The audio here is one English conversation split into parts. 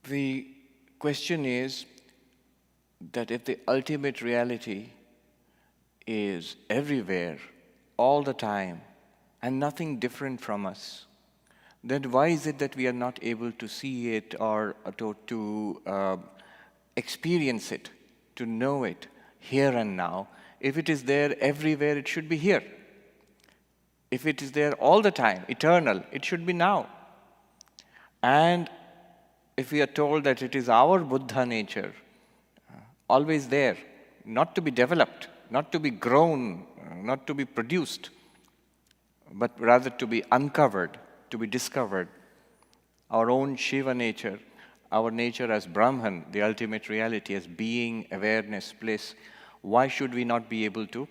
The question is that if the ultimate reality is everywhere, all the time, and nothing different from us, then why is it that we are not able to see it or to experience it, to know it here and now? If it is there everywhere, it should be here. If it is there all the time, eternal, it should be now. And if we are told that it is our Buddha nature, always there, not to be developed, not to be grown, not to be produced, but rather to be uncovered, to be discovered, our own Shiva nature, our nature as Brahman, the ultimate reality, as being, awareness, bliss, why should we not be able to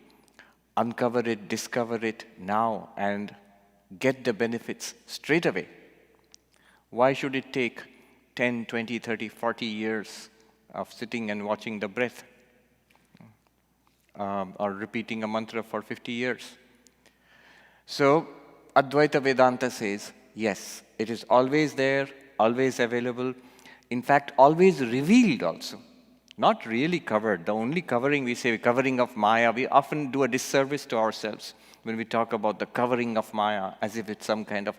uncover it, discover it now, and get the benefits straight away? Why should it take 10, 20, 30, 40 years of sitting and watching the breath, or repeating a mantra for 50 years? So, Advaita Vedanta says, yes, it is always there, always available, in fact, always revealed also. Not really covered. The only covering, we say covering of Maya, we often do a disservice to ourselves when we talk about the covering of Maya as if it's some kind of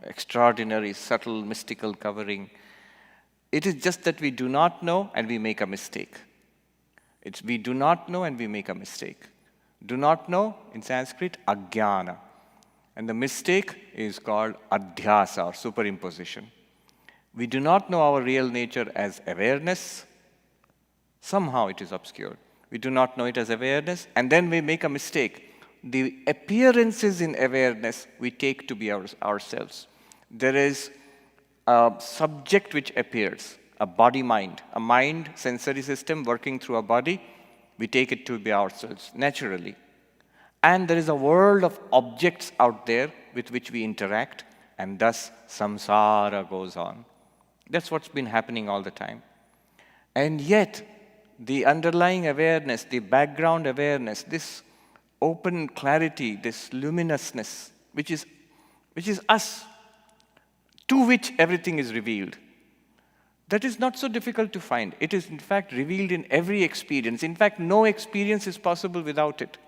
extraordinary, subtle, mystical covering. It is just that we do not know and we make a mistake. It's we do not know and we make a mistake. Do not know, in Sanskrit, ajnana. And the mistake is called adhyasa, or superimposition. We do not know our real nature as awareness. Somehow it is obscured. We do not know it as awareness, and then we make a mistake. The appearances in awareness we take to be ourselves. There is a subject which appears, a body-mind, a mind sensory system working through a body. We take it to be ourselves, naturally. And there is a world of objects out there with which we interact, and thus samsara goes on. That's what's been happening all the time. And yet, the underlying awareness, the background awareness, this open clarity, this luminousness, which is us, to which everything is revealed, that is not so difficult to find. It is in fact revealed in every experience. In fact, no experience is possible without it.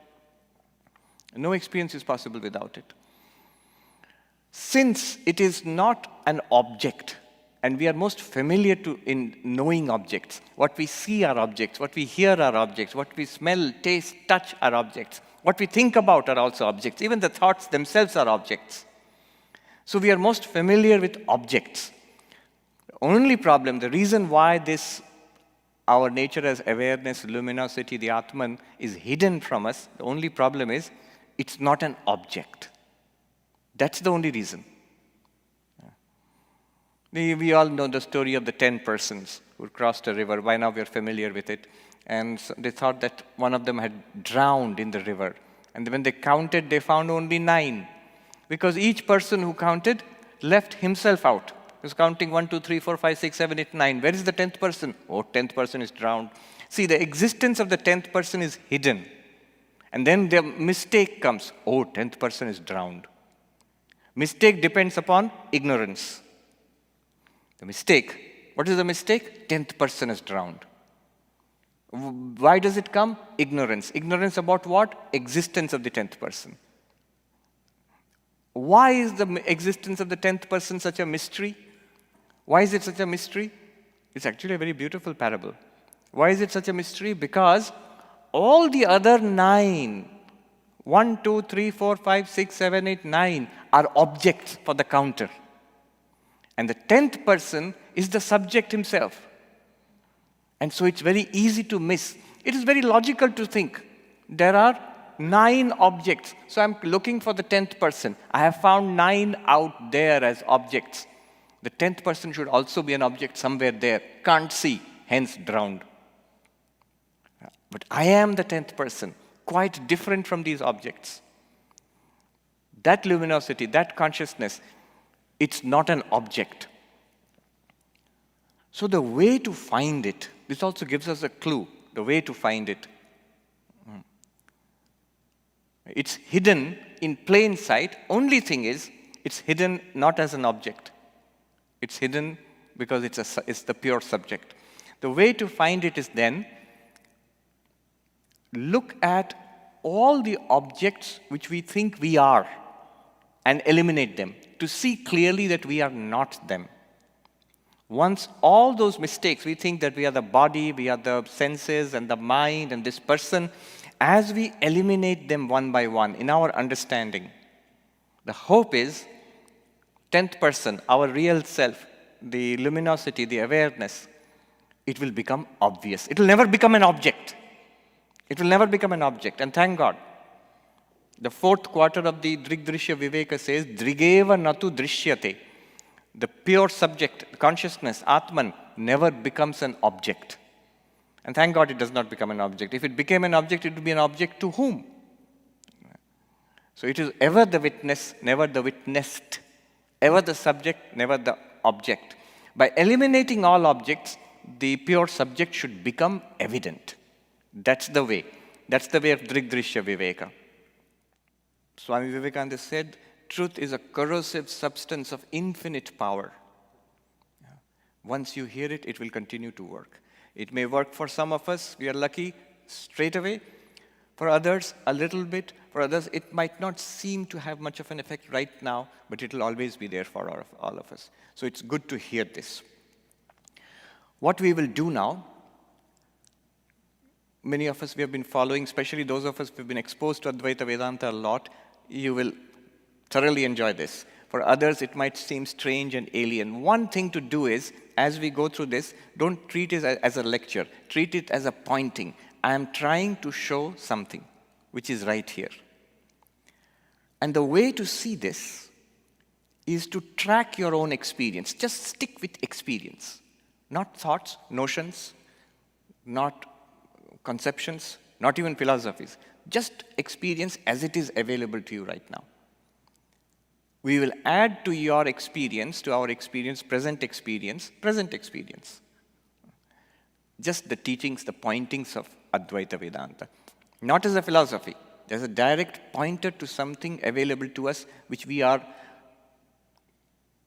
No experience is possible without it. Since it is not an object, and we are most familiar in knowing objects. What we see are objects, what we hear are objects, what we smell, taste, touch are objects. What we think about are also objects. Even the thoughts themselves are objects. So we are most familiar with objects. The only problem, the reason why our nature as awareness, luminosity, the Atman, is hidden from us, the only problem is it's not an object. That's the only reason. We all know the story of the 10 persons who crossed a river. By now we are familiar with it. And so they thought that one of them had drowned in the river. And when they counted, they found only 9. Because each person who counted left himself out. He was counting 1, 2, 3, 4, 5, 6, 7, 8, 9. Where is the 10th person? Oh, 10th person is drowned. See, the existence of the 10th person is hidden. And then the mistake comes. Oh, 10th person is drowned. Mistake depends upon ignorance. The mistake. What is the mistake? 10th person is drowned. Why does it come? Ignorance. Ignorance about what? Existence of the 10th person. Why is the existence of the 10th person such a mystery? Why is it such a mystery? It's actually a very beautiful parable. Why is it such a mystery? Because all the other 9 1, 2, 3, 4, 5, 6, 7, 8, 9 are objects for the counter. And the 10th person is the subject himself. And so it's very easy to miss. It is very logical to think. There are 9 objects. So I'm looking for the 10th person. I have found 9 out there as objects. The 10th person should also be an object somewhere there. Can't see, hence drowned. But I am the 10th person, quite different from these objects. That luminosity, that consciousness, it's not an object. So the way to find it, this also gives us a clue, the way to find it. It's hidden in plain sight. Only thing is, it's hidden not as an object. It's hidden because it's the pure subject. The way to find it is then, look at all the objects which we think we are and eliminate them to see clearly that we are not them. Once all those mistakes, we think that we are the body, we are the senses and the mind and this person, as we eliminate them one by one in our understanding, the hope is 10th person, our real self, the luminosity, the awareness, it will become obvious. It will never become an object. It will never become an object, and thank God. The 4th quarter of the Drigdrishya Viveka says, Drigeva natu drishyate. The pure subject, consciousness, Atman, never becomes an object. And thank God it does not become an object. If it became an object, it would be an object to whom? So it is ever the witness, never the witnessed. Ever the subject, never the object. By eliminating all objects, the pure subject should become evident. That's the way. That's the way of Drigdrishya Viveka. Swami Vivekananda said, truth is a corrosive substance of infinite power. Once you hear it, it will continue to work. It may work for some of us, we are lucky, straight away. For others, a little bit. For others, it might not seem to have much of an effect right now, but it will always be there for all of us. So it's good to hear this. What we will do now, many of us we have been following, especially those of us who have been exposed to Advaita Vedanta a lot, you will thoroughly enjoy this. For others, it might seem strange and alien. One thing to do is, as we go through this, don't treat it as a lecture. Treat it as a pointing. I am trying to show something which is right here. And the way to see this is to track your own experience. Just stick with experience. Not thoughts, notions, not conceptions, not even philosophies. Just experience as it is available to you right now. We will add to your experience, to our experience, present experience. Just the teachings, the pointings of Advaita Vedanta. Not as a philosophy. There's a direct pointer to something available to us which we are.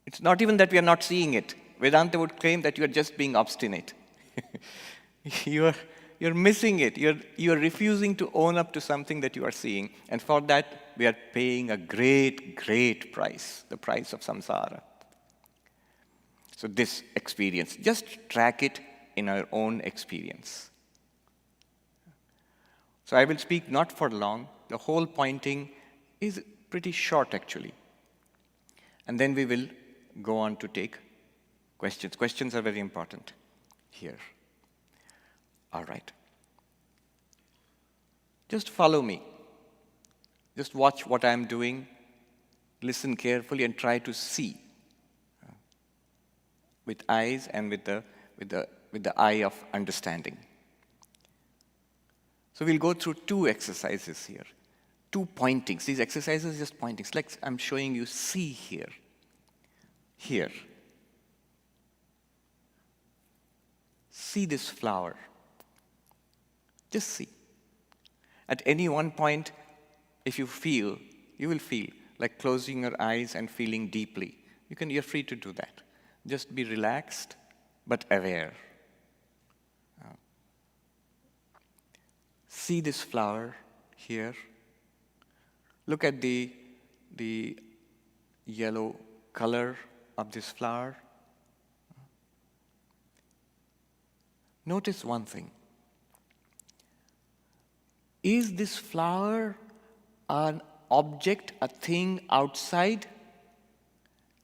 It's not even that we are not seeing it. Vedanta would claim that you are just being obstinate. You're missing it. You're refusing to own up to something that you are seeing. And for that, we are paying a great, great price, the price of samsara. So this experience, just track it in our own experience. So I will speak not for long. The whole pointing is pretty short, actually. And then we will go on to take questions. Questions are very important here. All right. Just follow me. Just watch what I'm doing. Listen carefully and try to see with eyes and with the eye of understanding. So we'll go through 2 exercises here. 2 pointings. These exercises are just pointings. Like I'm showing you, see here. Here. See this flower. Just see. At any one point, if you feel, you will feel like closing your eyes and feeling deeply. You're free to do that. Just be relaxed, but aware. See this flower here. Look at the yellow color of this flower. Notice one thing. Is this flower an object, a thing outside,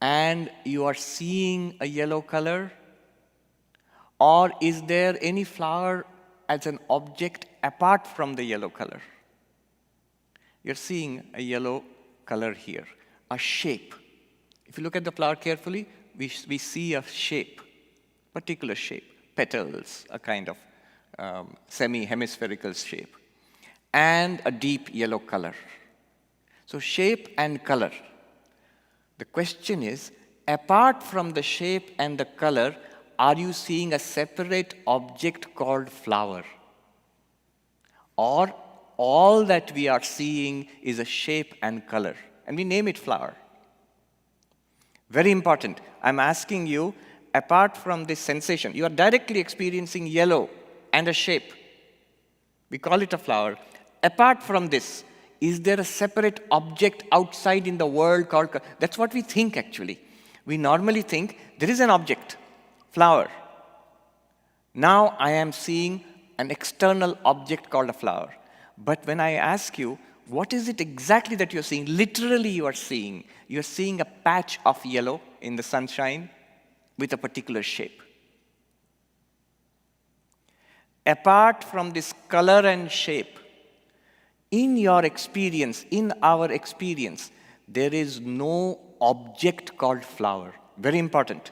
and you are seeing a yellow color? Or is there any flower as an object apart from the yellow color? You're seeing a yellow color here, a shape. If you look at the flower carefully, we see a shape, particular shape, petals, a kind of semi-hemispherical shape, and a deep yellow color. So shape and color. The question is, apart from the shape and the color, are you seeing a separate object called flower? Or all that we are seeing is a shape and color, and we name it flower. Very important. I'm asking you, apart from this sensation, you are directly experiencing yellow and a shape. We call it a flower. Apart from this, is there a separate object outside in the world called... That's what we think, actually. We normally think there is an object, flower. Now I am seeing an external object called a flower. But when I ask you, what is it exactly that you're seeing? Literally you are seeing. You're seeing a patch of yellow in the sunshine with a particular shape. Apart from this color and shape, in your experience, in our experience, there is no object called flower. Very important.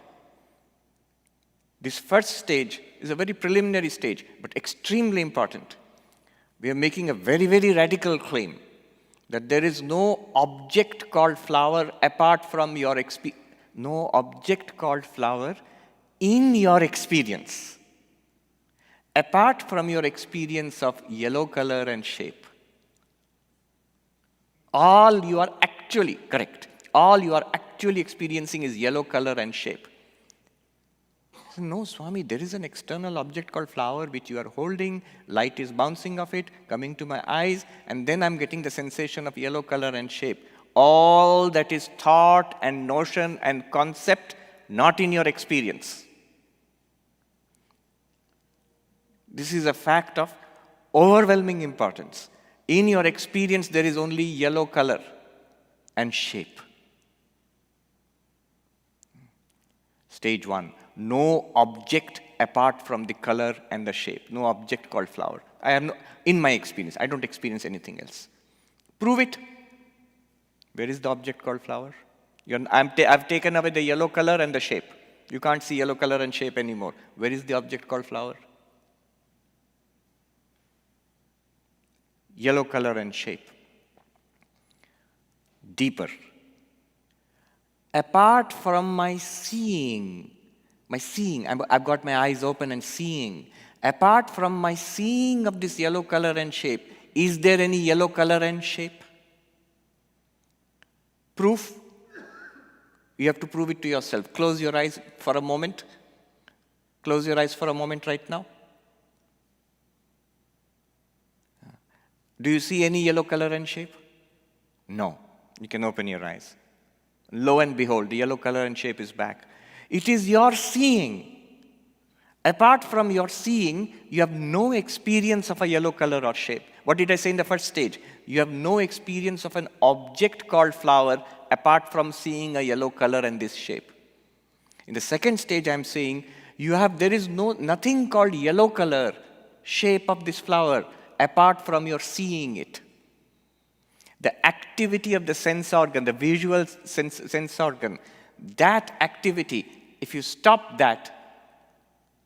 This first stage is a very preliminary stage, but extremely important. We are making a very, very radical claim that there is no object called flower apart from your experience. No object called flower in your experience, apart from your experience of yellow color and shape. All you are actually, correct, all you are actually experiencing is yellow color and shape. So, no, Swami, there is an external object called flower which you are holding, light is bouncing off it, coming to my eyes, and then I'm getting the sensation of yellow color and shape. All that is thought and notion and concept, not in your experience. This is a fact of overwhelming importance. In your experience, there is only yellow color and shape. Stage 1, no object apart from the color and the shape. No object called flower. I have no, in my experience, I don't experience anything else. Prove it. Where is the object called flower? I've taken away the yellow color and the shape. You can't see yellow color and shape anymore. Where is the object called flower? Yellow color and shape. Deeper. Apart from my seeing, I've got my eyes open and seeing. Apart from my seeing of this yellow color and shape, is there any yellow color and shape? Proof? You have to prove it to yourself. Close your eyes for a moment. Close your eyes for a moment right now. Do you see any yellow color and shape? No. You can open your eyes. Lo and behold, the yellow color and shape is back. It is your seeing. Apart from your seeing, you have no experience of a yellow color or shape. What did I say in the first stage? You have no experience of an object called flower apart from seeing a yellow color and this shape. In the second stage, I'm saying, there is nothing called yellow color, shape of this flower, apart from your seeing it. The activity of the sense organ, the visual sense organ, that activity, if you stop that,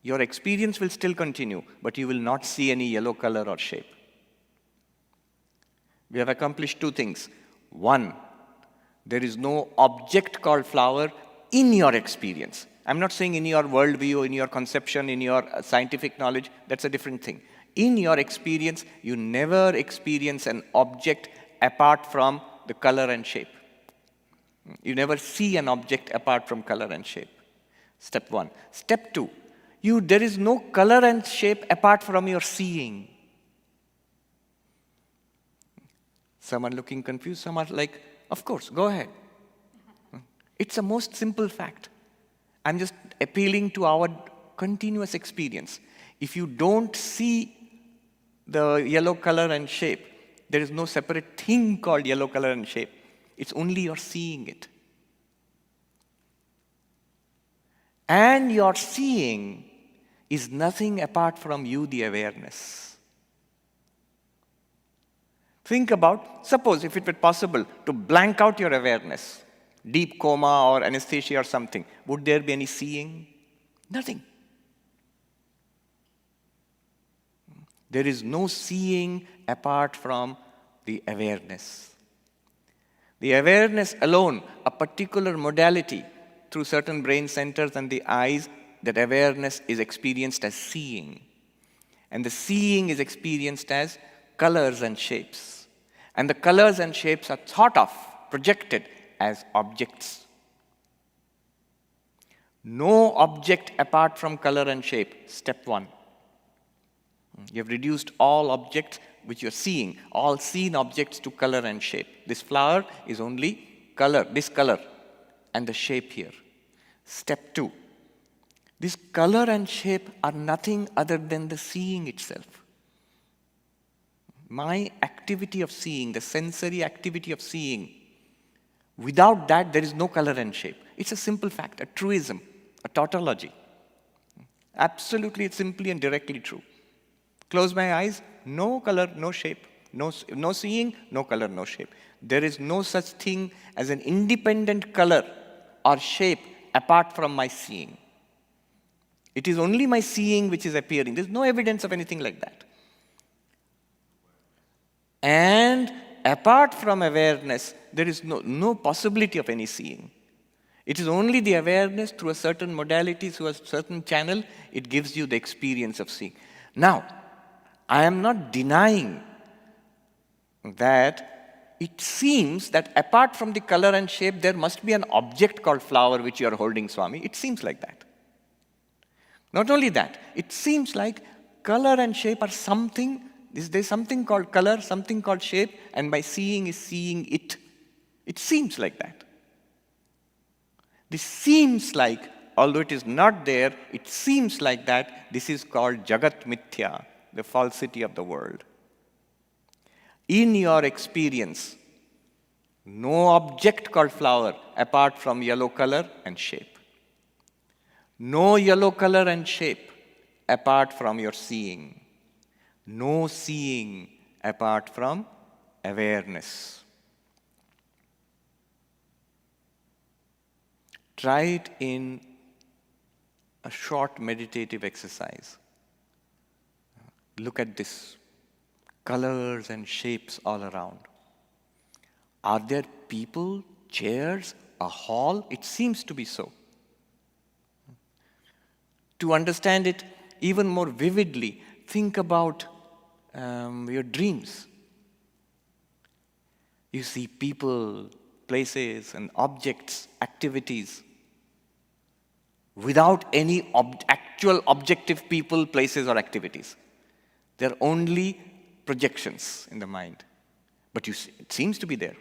your experience will still continue, but you will not see any yellow color or shape. We have accomplished two things. One, there is no object called flower in your experience. I'm not saying in your worldview, in your conception, in your scientific knowledge. That's a different thing. In your experience, you never experience an object apart from the color and shape. You never see an object apart from color and shape. Step 1. Step 2. There is no color and shape apart from your seeing. Some are looking confused, some are like, of course, go ahead. It's a most simple fact. I'm just appealing to our continuous experience. If you don't see the yellow color and shape, There is no separate thing called yellow color and shape. It's only you're seeing it. And your seeing is nothing apart from you, the awareness. Think about, suppose if it were possible to blank out your awareness, deep coma or anesthesia or something, would there be any seeing? Nothing. There is no seeing apart from the awareness. The awareness alone, a particular modality through certain brain centers and the eyes, that awareness is experienced as seeing. And the seeing is experienced as colors and shapes. And the colors and shapes are thought of, projected as objects. No object apart from color and shape, step one. You have reduced all objects which you're seeing, all seen objects to color and shape. This flower is only color, this color, and the shape here. Step two. This color and shape are nothing other than the seeing itself. My activity of seeing, the sensory activity of seeing, without that there is no color and shape. It's a simple fact, a truism, a tautology. Absolutely simply and directly true. Close my eyes, no color, no shape. No seeing, no color, no shape. There is no such thing as an independent color or shape apart from my seeing. It is only my seeing which is appearing. There's no evidence of anything like that. And apart from awareness, there is no possibility of any seeing. It is only the awareness through a certain modality, through a certain channel, it gives you the experience of seeing. Now, I am not denying that it seems that apart from the color and shape, there must be an object called flower which you are holding, Swami. It seems like that. Not only that, it seems like color and shape are something. There's something called color, something called shape, and my seeing is seeing it. It seems like that. This seems like, although it is not there, it seems like that. This is called Jagat Mithya, the falsity of the world. In your experience, no object called flower apart from yellow color and shape. No yellow color and shape apart from your seeing. No seeing apart from awareness. Try it in a short meditative exercise. Look at this. Colors and shapes all around. Are there people, chairs, a hall? It seems to be so. To understand it even more vividly, think about your dreams. You see people, places, and objects, activities, without any actual objective people, places, or activities. They're only projections in the mind. But it seems to be there.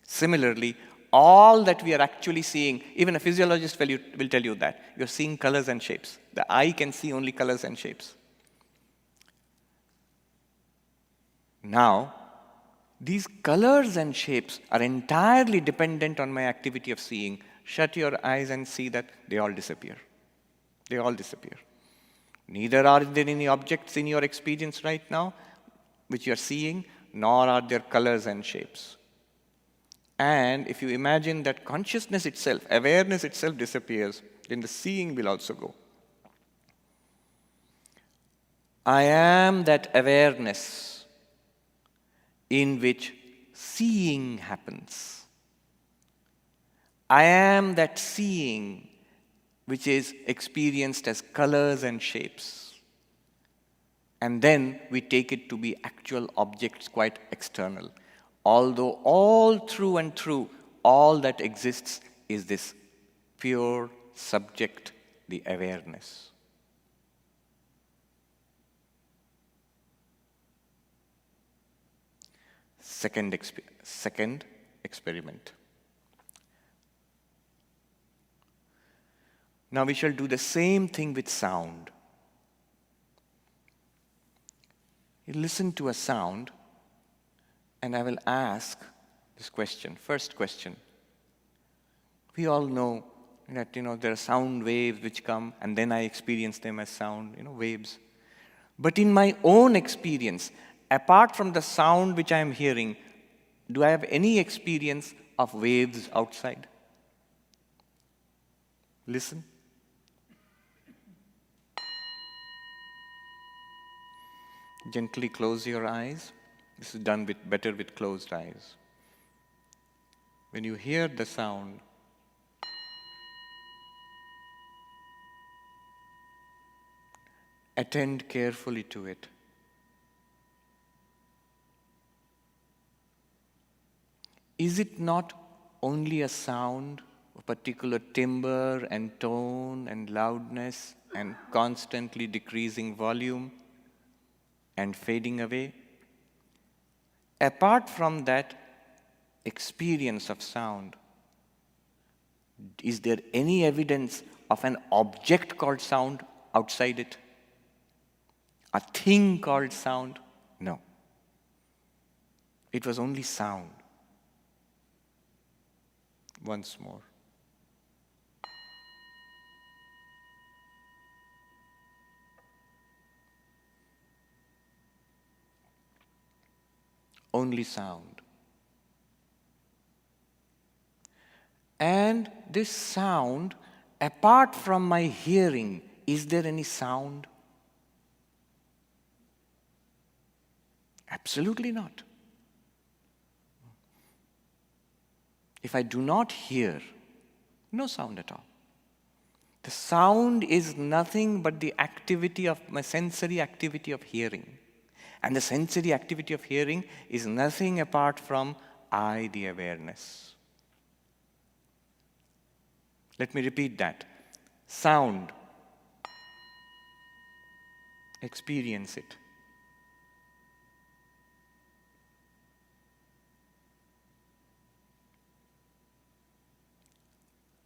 Similarly, all that we are actually seeing, even a physiologist will tell you that, you're seeing colors and shapes. The eye can see only colors and shapes. Now, these colors and shapes are entirely dependent on my activity of seeing. Shut your eyes and see that they all disappear. They all disappear. Neither are there any objects in your experience right now which you are seeing, nor are there colors and shapes. And if you imagine that consciousness itself, awareness itself disappears, then the seeing will also go. I am that awareness in which seeing happens. I am that seeing which is experienced as colors and shapes. And then we take it to be actual objects, quite external. Although all through and through, all that exists is this pure subject, the awareness. Second experiment. Now we shall do the same thing with sound. You listen to a sound And I will ask this question, first question. We all know that, there are sound waves which come and then I experience them as sound, waves. But in my own experience, apart from the sound which I am hearing, do I have any experience of waves outside? Listen. Gently close your eyes. This is done better with closed eyes. When you hear the sound, attend carefully to it. Is it not only a sound of particular timbre and tone and loudness and constantly decreasing volume and fading away? Apart from that experience of sound, is there any evidence of an object called sound outside it? A thing called sound? No. It was only sound. Once more. Only sound. And this sound, apart from my hearing, is there any sound? Absolutely not. If I do not hear, no sound at all. The sound is nothing but the activity of my sensory activity of hearing. And the sensory activity of hearing is nothing apart from I, the awareness. Let me repeat that. Sound. Experience it.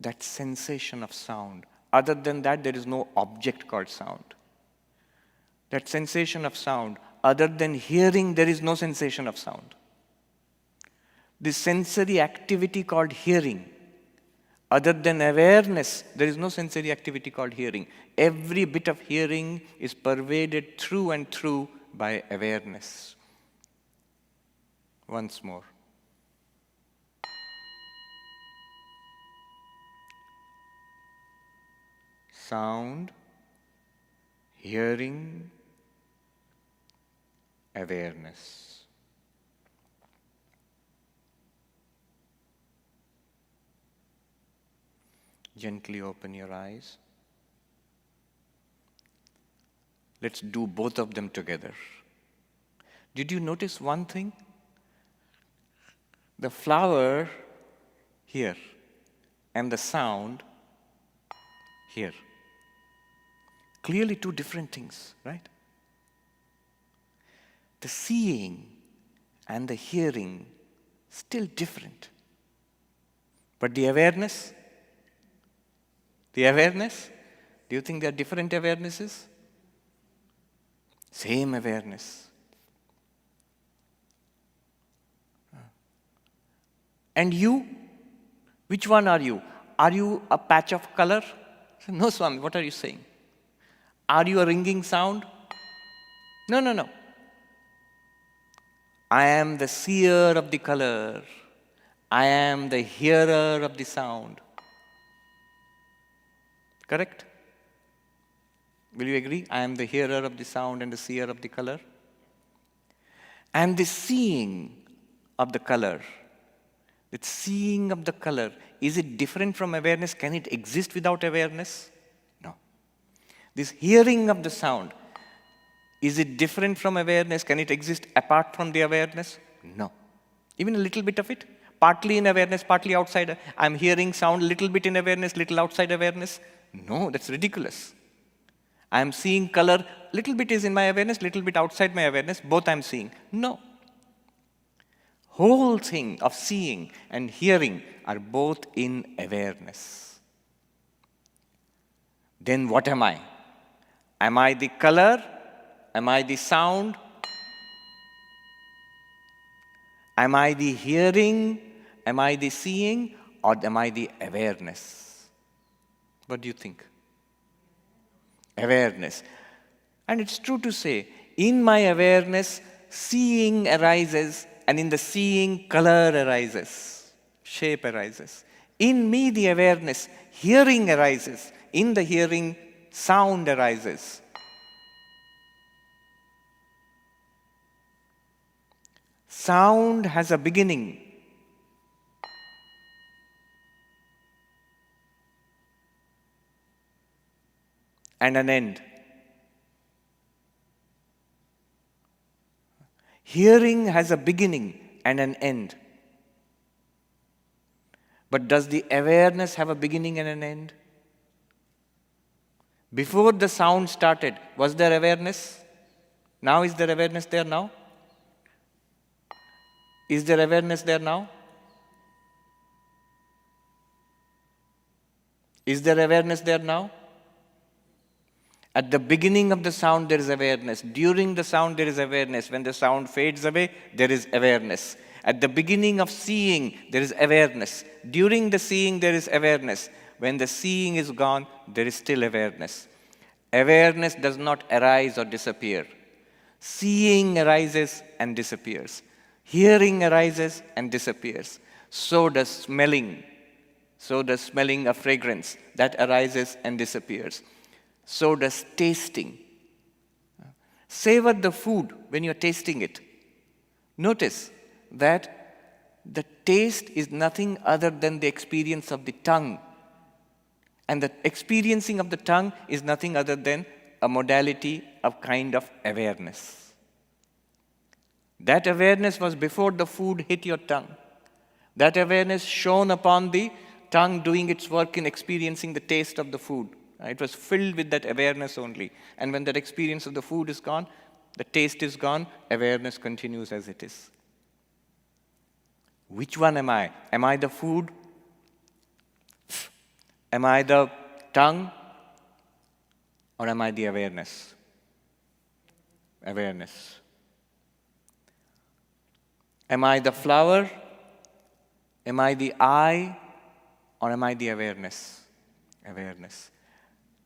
That sensation of sound. Other than that, there is no object called sound. That sensation of sound. Other than hearing, there is no sensation of sound. This sensory activity called hearing. Other than awareness, there is no sensory activity called hearing. Every bit of hearing is pervaded through and through by awareness. Once more. Sound, hearing, awareness. Gently open your eyes. Let's do both of them together. Did you notice one thing? The flower here and the sound here. Clearly two different things, right? The seeing and the hearing, still different. But the awareness, do you think they are different awarenesses? Same awareness. And you? Which one are you? Are you a patch of color? No, Swami, what are you saying? Are you a ringing sound? No. I am the seer of the color. I am the hearer of the sound. Correct? Will you agree? I am the hearer of the sound and the seer of the color. And the seeing of the color. The seeing of the color, is it different from awareness? Can it exist without awareness? No. This hearing of the sound, is it different from awareness? Can it exist apart from the awareness? No. Even a little bit of it? Partly in awareness, partly outside. I'm hearing sound, little bit in awareness, little outside awareness. No, that's ridiculous. I'm seeing color, little bit is in my awareness, little bit outside my awareness, both I'm seeing. No. Whole thing of seeing and hearing are both in awareness. Then what am I? Am I the color? Am I the sound? Am I the hearing? Am I the seeing? Or am I the awareness? What do you think? Awareness. And it's true to say, in my awareness, seeing arises, and in the seeing, color arises, shape arises. In me, the awareness, hearing arises. In the hearing, sound arises. Sound has a beginning. And an end. Hearing has a beginning and an end. But does the awareness have a beginning and an end? Before the sound started, was there awareness? Now is there awareness there now? Is there awareness there now? Is there awareness there now? At the beginning of the sound, there is awareness. During the sound, there is awareness. When the sound fades away, there is awareness. At the beginning of seeing, there is awareness. During the seeing, there is awareness. When the seeing is gone, there is still awareness. Awareness does not arise or disappear. Seeing arises and disappears. Hearing arises and disappears. So does smelling. So does smelling a fragrance. That arises and disappears. So does tasting. Savor the food when you're tasting it. Notice that the taste is nothing other than the experience of the tongue. And the experiencing of the tongue is nothing other than a modality of kind of awareness. That awareness was before the food hit your tongue. That awareness shone upon the tongue doing its work in experiencing the taste of the food. It was filled with that awareness only. And when that experience of the food is gone, the taste is gone, awareness continues as it is. Which one am I? Am I the food? Am I the tongue? Or am I the awareness? Awareness. Am I the flower? Am I the eye? Or am I the awareness? Awareness.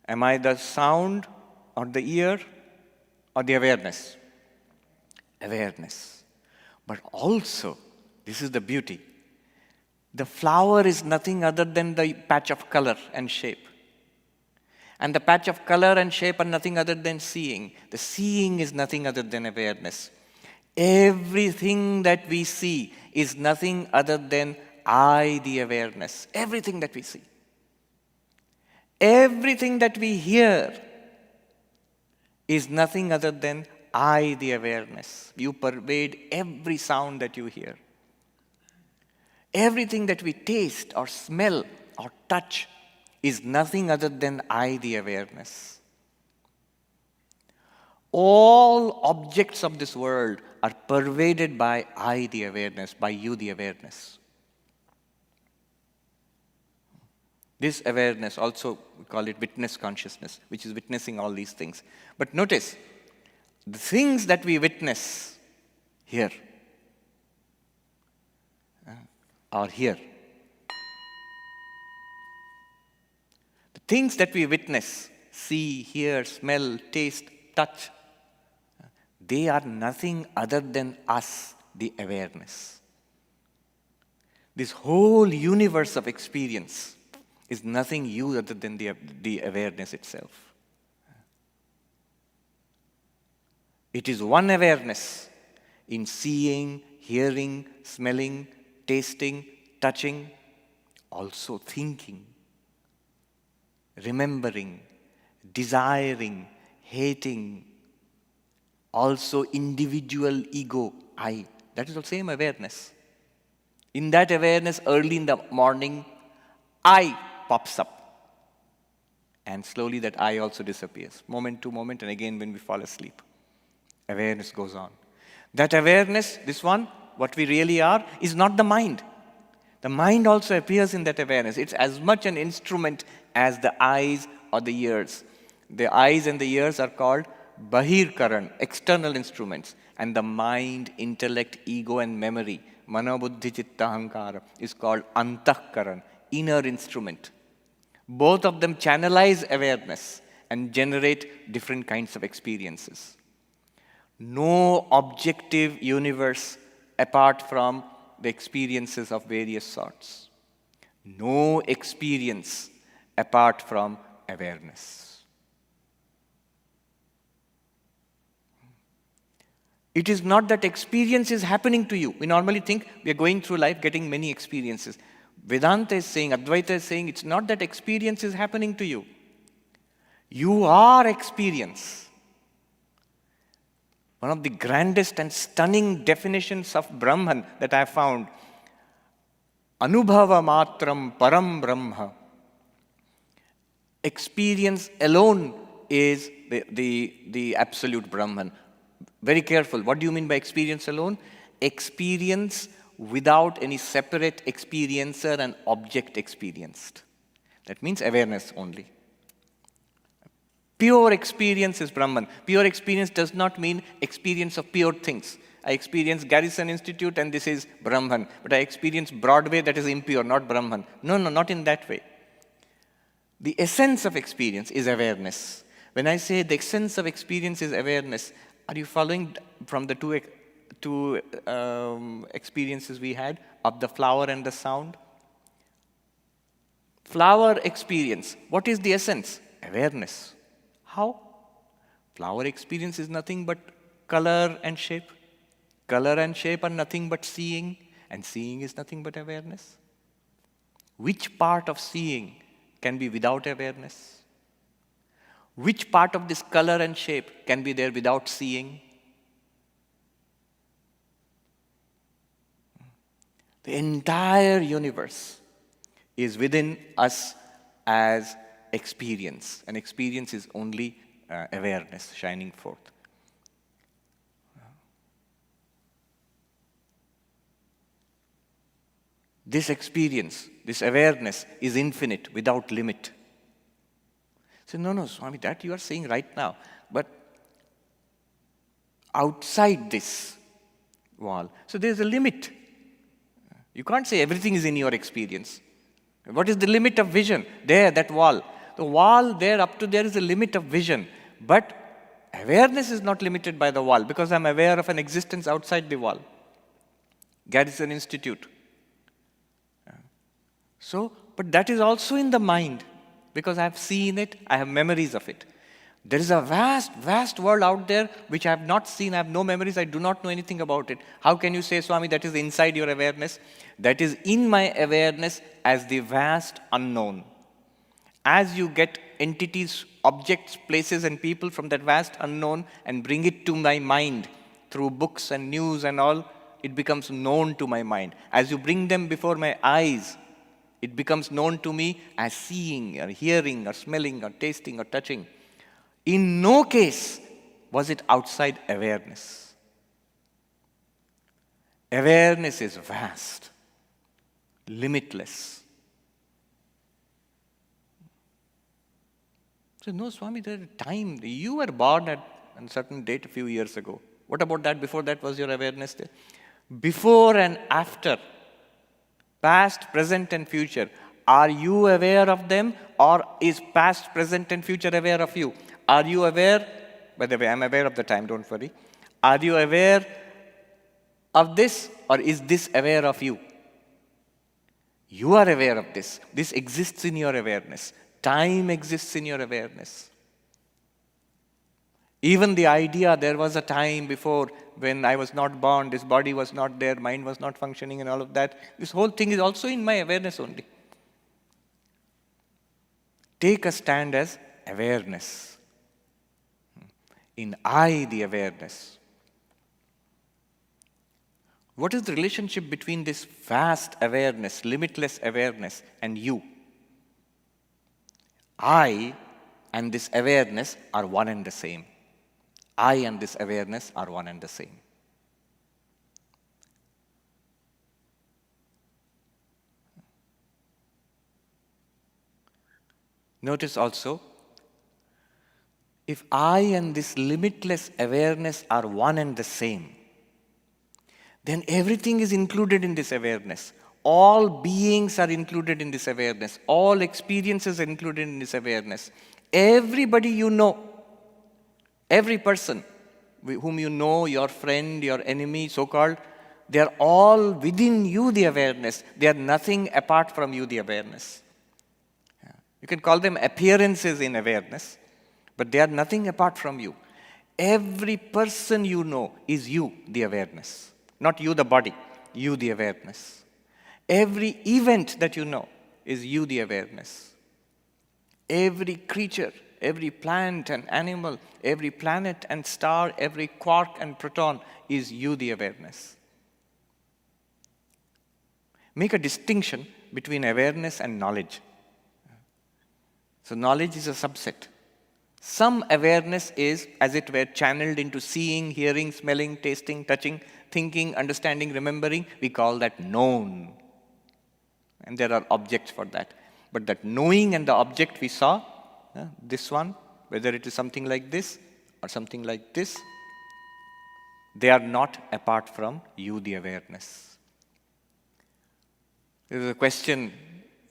Am I the sound or the ear or the awareness? Awareness. But also, this is the beauty. The flower is nothing other than the patch of color and shape. And the patch of color and shape are nothing other than seeing. The seeing is nothing other than awareness. Everything that we see is nothing other than I, the awareness. Everything that we see. Everything that we hear is nothing other than I, the awareness. You pervade every sound that you hear. Everything that we taste or smell or touch is nothing other than I, the awareness. All objects of this world are pervaded by I, the awareness, by you, the awareness. This awareness, also we call it witness consciousness, which is witnessing all these things. But notice, the things that we witness here are here. The things that we witness, see, hear, smell, taste, touch, they are nothing other than us, the awareness. This whole universe of experience is nothing you other than the awareness itself. It is one awareness in seeing, hearing, smelling, tasting, touching, also thinking, remembering, desiring, hating, also individual ego, I. That is the same awareness. In that awareness, early in the morning, I pops up. And slowly that I also disappears, moment to moment, and again when we fall asleep. Awareness goes on. That awareness, this one, what we really are, is not the mind. The mind also appears in that awareness. It's as much an instrument as the eyes or the ears. The eyes and the ears are called Bahir Karan, external instruments. And the mind, intellect, ego, and memory, Mano Buddhi Chitta Ahankara, is called Antahkaran, inner instrument. Both of them channelize awareness and generate different kinds of experiences. No objective universe apart from the experiences of various sorts. No experience apart from awareness. It is not that experience is happening to you. We normally think we are going through life getting many experiences. Vedanta is saying, Advaita is saying, it's not that experience is happening to you. You are experience. One of the grandest and stunning definitions of Brahman that I found, Anubhava matram param brahma. Experience alone is the absolute Brahman. Very careful. What do you mean by experience alone? Experience without any separate experiencer and object experienced. That means awareness only. Pure experience is Brahman. Pure experience does not mean experience of pure things. I experience Garrison Institute and this is Brahman. But I experience Broadway, that is impure, not Brahman. No, not in that way. The essence of experience is awareness. When I say the essence of experience is awareness, are you following from the two experiences we had of the flower and the sound? Flower experience, what is the essence? Awareness. How? Flower experience is nothing but color and shape. Color and shape are nothing but seeing, and seeing is nothing but awareness. Which part of seeing can be without awareness? Which part of this color and shape can be there without seeing? The entire universe is within us as experience, and experience is only awareness shining forth. This experience, this awareness is infinite, without limit. So, no, Swami, that you are saying right now, but outside this wall, so there is a limit. You can't say everything is in your experience. What is the limit of vision? There, that wall. The wall there, up to there is a limit of vision. But awareness is not limited by the wall because I'm aware of an existence outside the wall. Garrison Institute. So, but that is also in the mind because I have seen it, I have memories of it. There is a vast, vast world out there which I have not seen, I have no memories, I do not know anything about it. How can you say, Swami, that is inside your awareness? That is in my awareness as the vast unknown. As you get entities, objects, places, and people from that vast unknown and bring it to my mind through books and news and all, it becomes known to my mind. As you bring them before my eyes, it becomes known to me as seeing or hearing or smelling or tasting or touching. In no case was it outside awareness. Awareness is vast, limitless. So, no, Swami, there is time. You were born at a certain date a few years ago. What about that? Before that was your awareness there? Before and after, past, present, and future. Are you aware of them, or is past, present, and future aware of you? Are you aware? By the way, I'm aware of the time, don't worry. Are you aware of this, or is this aware of you? You are aware of this. This exists in your awareness. Time exists in your awareness. Even the idea, there was a time before when I was not born, this body was not there, mind was not functioning and all of that. This whole thing is also in my awareness only. Take a stand as awareness. In I, the awareness. What is the relationship between this vast awareness, limitless awareness, and you? I and this awareness are one and the same. I and this awareness are one and the same. Notice also, if I and this limitless awareness are one and the same, then everything is included in this awareness. All beings are included in this awareness. All experiences are included in this awareness. Everybody you know, every person whom you know, your friend, your enemy, so-called, they are all within you, the awareness. They are nothing apart from you, the awareness. You can call them appearances in awareness, but they are nothing apart from you. Every person you know is you, the awareness. Not you, the body, you, the awareness. Every event that you know is you, the awareness. Every creature, every plant and animal, every planet and star, every quark and proton is you, the awareness. Make a distinction between awareness and knowledge. So knowledge is a subset. Some awareness is, as it were, channeled into seeing, hearing, smelling, tasting, touching, thinking, understanding, remembering. We call that known. And there are objects for that. But that knowing and the object we saw, this one, whether it is something like this or something like this, they are not apart from you, the awareness. There was a question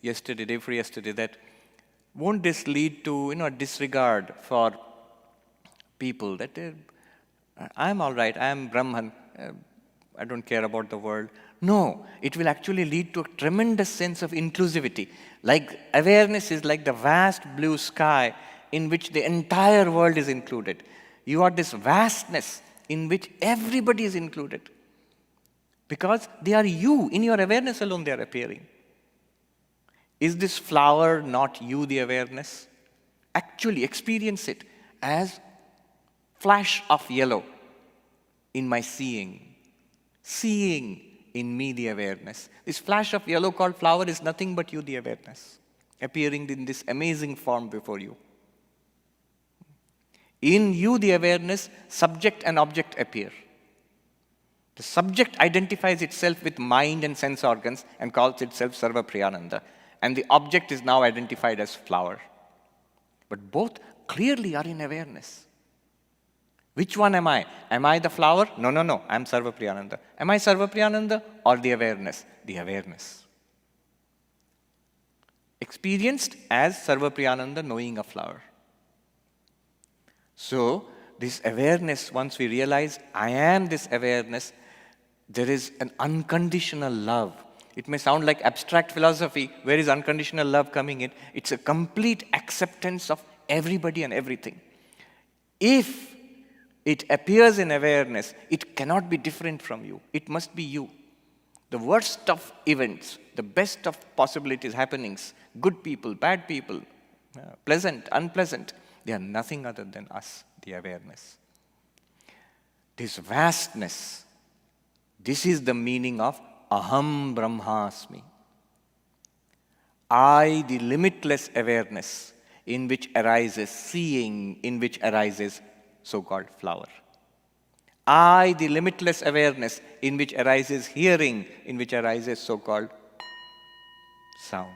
yesterday, day before yesterday, that won't this lead to a disregard for people? That I'm all right, I'm Brahman, I don't care about the world. No, it will actually lead to a tremendous sense of inclusivity. Like awareness is like the vast blue sky in which the entire world is included. You are this vastness in which everybody is included. Because they are you, in your awareness alone they are appearing. Is this flower not you, the awareness? Actually experience it as flash of yellow in my seeing. Seeing in me, the awareness. This flash of yellow called flower is nothing but you, the awareness, appearing in this amazing form before you. In you, the awareness, subject and object appear. The subject identifies itself with mind and sense organs and calls itself Sarvapriyananda. And the object is now identified as flower. But both clearly are in awareness. Which one am I? Am I the flower? No, I'm Sarvapriyananda. Am I Sarvapriyananda or the awareness? The awareness. Experienced as Sarvapriyananda knowing a flower. So, this awareness, once we realize I am this awareness, there is an unconditional love. It may sound like abstract philosophy. Where is unconditional love coming in? It's a complete acceptance of everybody and everything. If it appears in awareness, it cannot be different from you. It must be you. The worst of events, the best of possibilities, happenings, good people, bad people, pleasant, unpleasant, they are nothing other than us, the awareness. This vastness, this is the meaning of Aham Brahmasmi. I, the limitless awareness, in which arises seeing, in which arises so-called flower. I, the limitless awareness, in which arises hearing, in which arises so-called sound.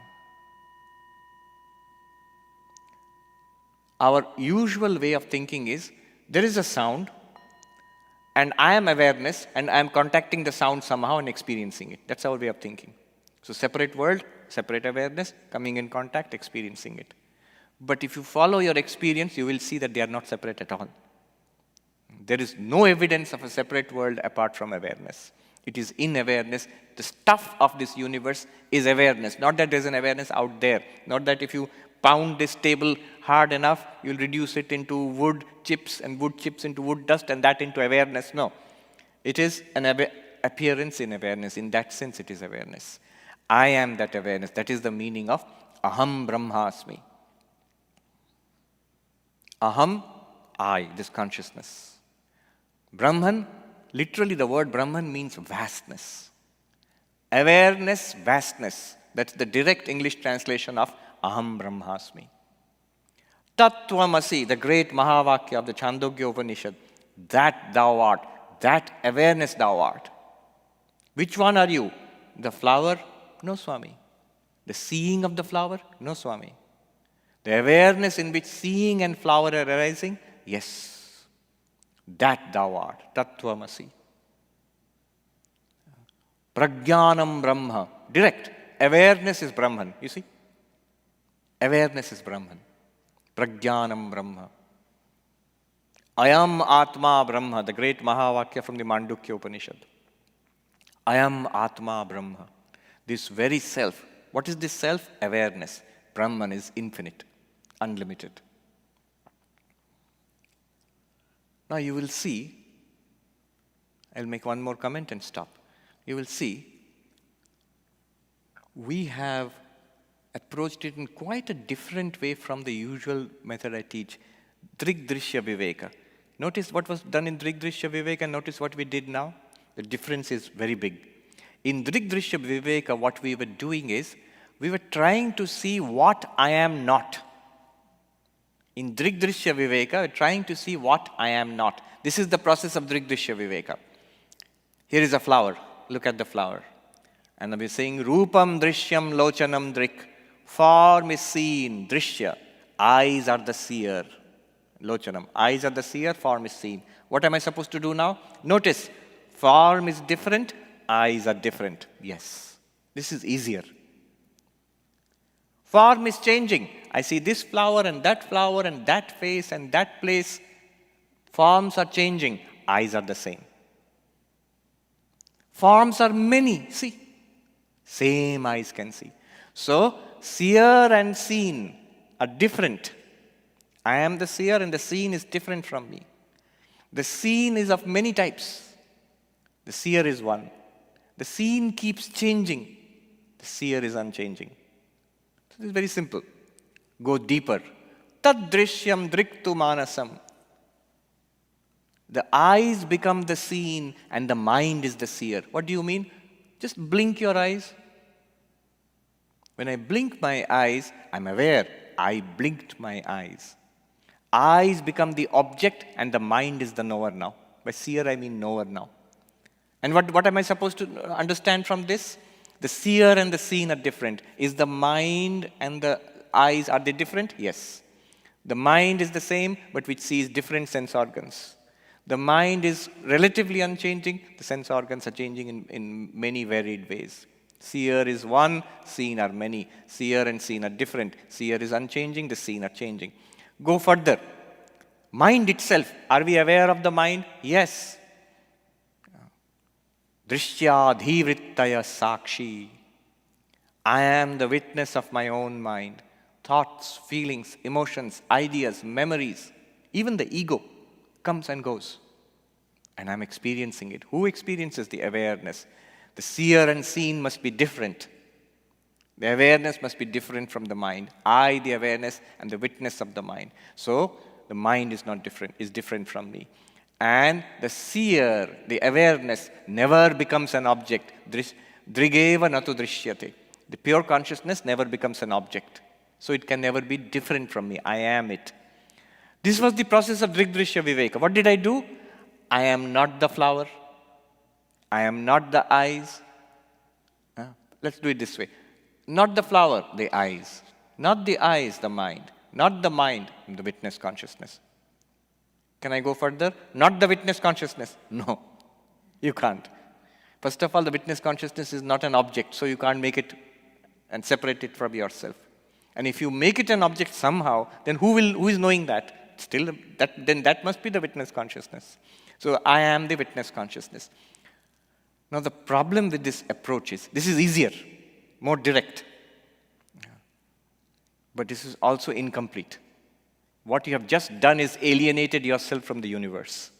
Our usual way of thinking is, there is a sound, and I am awareness, and I am contacting the sound somehow and experiencing it. That's our way of thinking. So separate world, separate awareness, coming in contact, experiencing it. But if you follow your experience, you will see that they are not separate at all. There is no evidence of a separate world apart from awareness. It is in awareness. The stuff of this universe is awareness. Not that there's an awareness out there. Not that if you pound this table hard enough, you'll reduce it into wood chips and wood chips into wood dust and that into awareness. No. It is an appearance in awareness. In that sense, it is awareness. I am that awareness. That is the meaning of Aham Brahmasmi. Aham, I, this consciousness. Brahman, literally the word Brahman means vastness. Awareness, vastness. That's the direct English translation of Aham Brahmasmi. Tattvamasi, the great Mahavakya of the Chandogya Upanishad, that thou art, that awareness thou art. Which one are you? The flower? No, Swami. The seeing of the flower? No, Swami. The awareness in which seeing and flower are arising? Yes. That thou art. Tattvamasi. Prajnanam Brahma. Direct. Awareness is Brahman. You see? Awareness is Brahman. Prajnanam Brahma. Am Atma Brahma, the great Mahavakya from the Mandukya Upanishad. Am Atma Brahma. This very self. What is this self? Awareness. Brahman is infinite, unlimited. Now you will see, I'll make one more comment and stop. You will see, we have approached it in quite a different way from the usual method I teach. Drigdrishya Viveka. Notice what was done in Drigdrishya Viveka and notice what we did now. The difference is very big. In Drigdrishya Viveka, what we were doing is, we were trying to see what I am not. In Drigdrishya Viveka, we're trying to see what I am not. This is the process of Drigdrishya Viveka. Here is a flower. Look at the flower. And we're saying, Rupam Drishyam Lochanam Drik. Form is seen, Drishya. Eyes are the seer. Lochanam. Eyes are the seer, form is seen. What am I supposed to do now? Notice, form is different, eyes are different. Yes. This is easier. Form is changing. I see this flower and that face and that place. Forms are changing. Eyes are the same. Forms are many. See. Same eyes can see. So, seer and seen are different. I am the seer and the seen is different from me. The seen is of many types. The seer is one. The seen keeps changing. The seer is unchanging. So it's very simple. Go deeper. Tad drishyam driktu manasam. The eyes become the seen and the mind is the seer. What do you mean? Just blink your eyes. When I blink my eyes, I'm aware. I blinked my eyes. Eyes become the object and the mind is the knower now. By seer, I mean knower now. And what am I supposed to understand from this? The seer and the seen are different. Is the mind and the eyes, are they different? Yes. The mind is the same, but which sees different sense organs. The mind is relatively unchanging. The sense organs are changing in many varied ways. Seer is one, seen are many. Seer and seen are different. Seer is unchanging, the seen are changing. Go further. Mind itself. Are we aware of the mind? Yes. Drishyadhivrittaya sakshi. I am the witness of my own mind. Thoughts, feelings, emotions, ideas, memories, even the ego comes and goes. And I'm experiencing it. Who experiences the awareness? The seer and seen must be different. The awareness must be different from the mind. I, the awareness, and the witness of the mind. So, the mind is not different, is different from me. And the seer, the awareness, never becomes an object. Drigeva natu drishyate. The pure consciousness never becomes an object. So it can never be different from me. I am it. This was the process of Drigdrishya Viveka. What did I do? I am not the flower. I am not the eyes. Let's do it this way. Not the flower, the eyes. Not the eyes, the mind. Not the mind, the witness consciousness. Can I go further? Not the witness consciousness. No, you can't. First of all, the witness consciousness is not an object, so you can't make it and separate it from yourself. And if you make it an object somehow, then who is knowing that? Still, then that must be the witness consciousness. So I am the witness consciousness. Now the problem with this approach is, this is easier, more direct. But this is also incomplete. What you have just done is alienated yourself from the universe.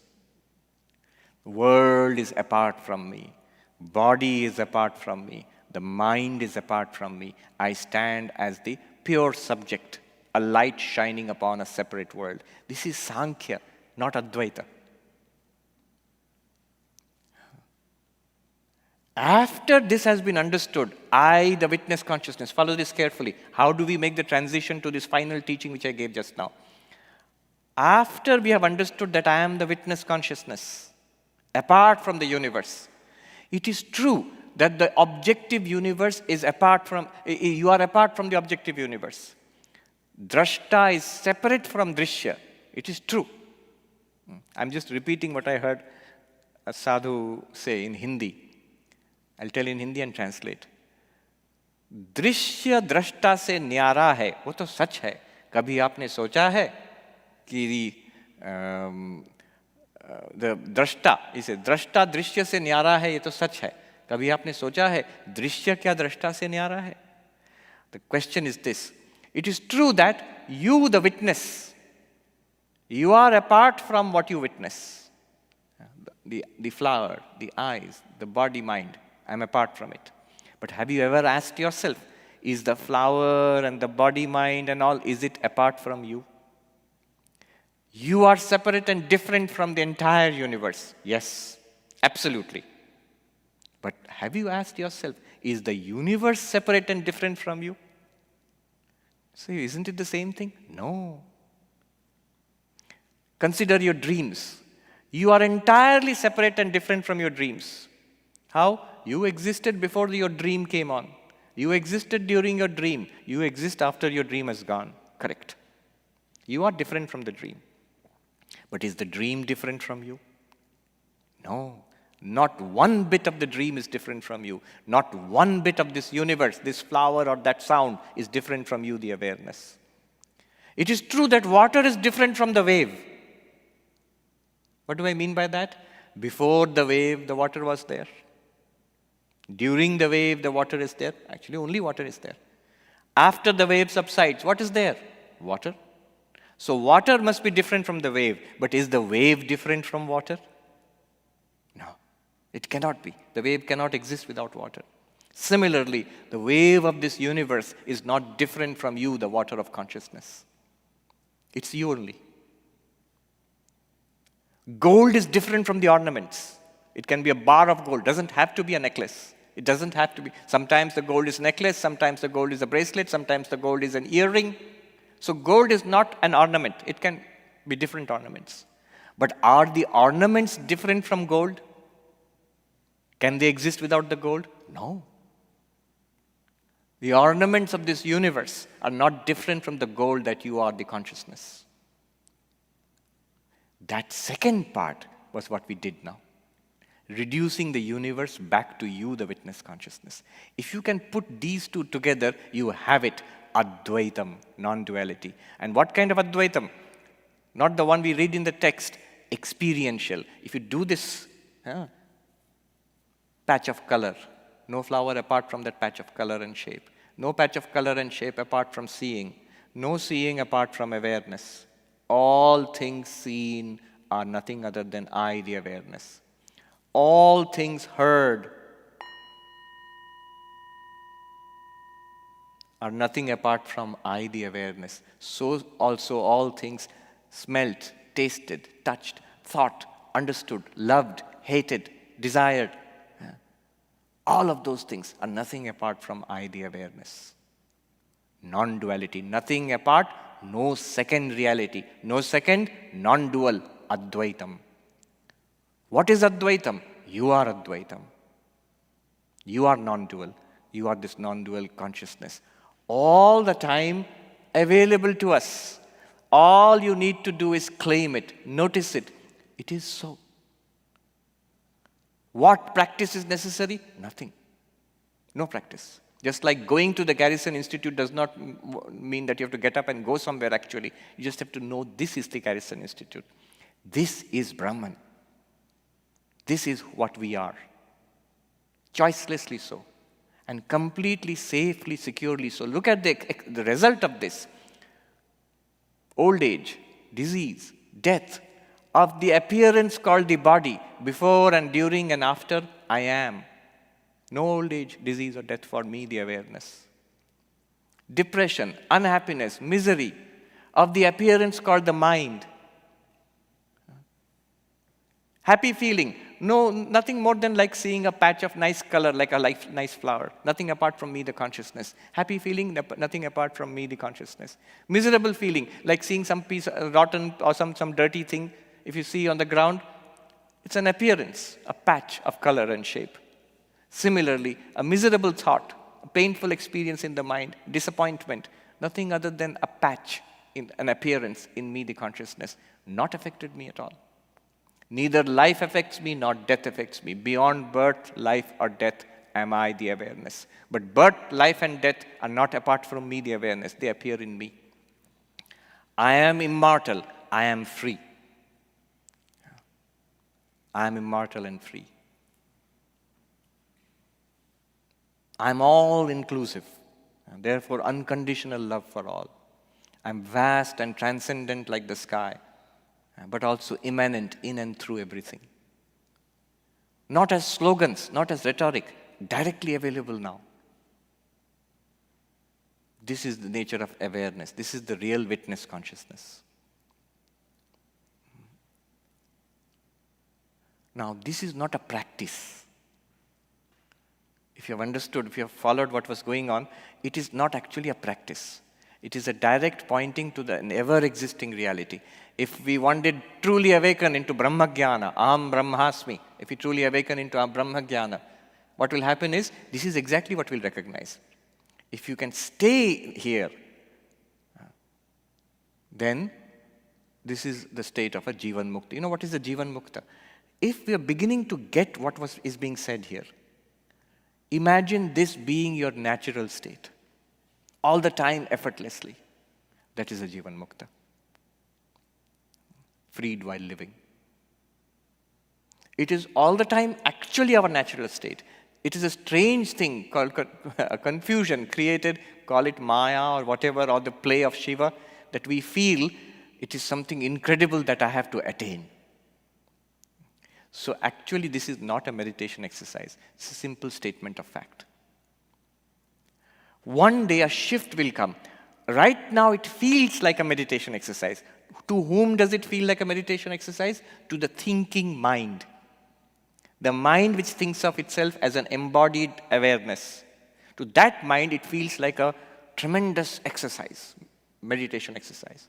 The world is apart from me. Body is apart from me. The mind is apart from me. I stand as the pure subject, a light shining upon a separate world. This is Sankhya, not Advaita. After this has been understood, I, the witness consciousness, follow this carefully. How do we make the transition to this final teaching which I gave just now? After we have understood that I am the witness consciousness, apart from the universe, it is true that the objective universe is apart from, you are apart from the objective universe. Drashta is separate from Drishya. It is true. I'm just repeating what I heard a sadhu say in Hindi. I'll tell in Hindi and translate. दृश्य दृष्टा से न्यारा है, वो तो सच है. कभी आपने सोचा है कि दृष्टा, इसे दृष्टा दृश्य से न्यारा है, ये तो सच है. कभी आपने सोचा है दृश्य क्या दृष्टा से न्यारा है? The question is this. It is true that you, the witness, you are apart from what you witness. The flower, the eyes, the body, mind, I'm apart from it. But have you ever asked yourself, is the flower and the body, mind and all, is it apart from you? You are separate and different from the entire universe. Yes, absolutely. But have you asked yourself, is the universe separate and different from you? So isn't it the same thing? No. Consider your dreams. You are entirely separate and different from your dreams. How? You existed before your dream came on. You existed during your dream. You exist after your dream has gone. Correct. You are different from the dream. But is the dream different from you? No. Not one bit of the dream is different from you. Not one bit of this universe, this flower or that sound is different from you, the awareness. It is true that water is different from the wave. What do I mean by that? Before the wave, the water was there. During the wave, the water is there. Actually, only water is there. After the wave subsides, what is there? Water. So water must be different from the wave. But is the wave different from water? No, it cannot be. The wave cannot exist without water. Similarly, the wave of this universe is not different from you, the water of consciousness. It's you only. Gold is different from the ornaments. It can be a bar of gold. It doesn't have to be a necklace. It doesn't have to be. Sometimes the gold is a necklace, sometimes the gold is a bracelet, sometimes the gold is an earring. So gold is not an ornament. It can be different ornaments. But are the ornaments different from gold? Can they exist without the gold? No. The ornaments of this universe are not different from the gold that you are, the consciousness. That second part was what we did now. Reducing the universe back to you, the witness consciousness. If you can put these two together, you have it. Advaitam, non-duality. And what kind of Advaitam? Not the one we read in the text, experiential. If you do this patch of color, no flower apart from that patch of color and shape. No patch of color and shape apart from seeing. No seeing apart from awareness. All things seen are nothing other than I, the awareness. All things heard are nothing apart from I, the awareness. So also all things smelt, tasted, touched, thought, understood, loved, hated, desired. All of those things are nothing apart from I, the awareness. Non-duality, nothing apart, no second reality, no second, non-dual, Advaitam. What is Advaitam? You are Advaitam. You are non-dual. You are this non-dual consciousness. All the time available to us. All you need to do is claim it, notice it. It is so. What practice is necessary? Nothing. No practice. Just like going to the Garrison Institute does not mean that you have to get up and go somewhere actually. You just have to know this is the Garrison Institute. This is Brahman. This is what we are. Choicelessly so. And completely, safely, securely so. Look at the result of this. Old age, disease, death, of the appearance called the body, before and during and after, I am. No old age, disease or death for me, the awareness. Depression, unhappiness, misery, of the appearance called the mind. Happy feeling, no, nothing more than like seeing a patch of nice color, like a nice flower. Nothing apart from me, the consciousness. Happy feeling, nothing apart from me, the consciousness. Miserable feeling, like seeing some piece of rotten or some dirty thing, if you see on the ground, it's an appearance, a patch of color and shape. Similarly, a miserable thought, a painful experience in the mind, disappointment, nothing other than a patch, in an appearance in me, the consciousness, not affected me at all. Neither life affects me, nor death affects me. Beyond birth, life, or death, am I the awareness. But birth, life, and death are not apart from me, the awareness. They appear in me. I am immortal. I am free. I am immortal and free. I am all-inclusive, and therefore unconditional love for all. I am vast and transcendent like the sky, but also immanent in and through everything. Not as slogans, not as rhetoric, directly available now. This is the nature of awareness. This is the real witness consciousness. Now, this is not a practice. If you have understood, if you have followed what was going on, it is not actually a practice. It is a direct pointing to the ever-existing reality. If we wanted truly awaken into Brahma-jnana, Am Brahmasmi, if we truly awaken into Am Brahma-jnana, what will happen is, this is exactly what we'll recognize. If you can stay here, then this is the state of a Jivan Mukta. You know what is the Jivan Mukta? If we are beginning to get what is being said here, imagine this being your natural state, all the time, effortlessly. That is a Jivan Mukta. Freed while living. It is all the time actually our natural state. It is a strange thing called a confusion created, call it Maya or whatever, or the play of Shiva, that we feel it is something incredible that I have to attain. So actually, this is not a meditation exercise. It's a simple statement of fact. One day a shift will come. Right now it feels like a meditation exercise. To whom does it feel like a meditation exercise? To the thinking mind. The mind which thinks of itself as an embodied awareness. To that mind it feels like a tremendous exercise, meditation exercise.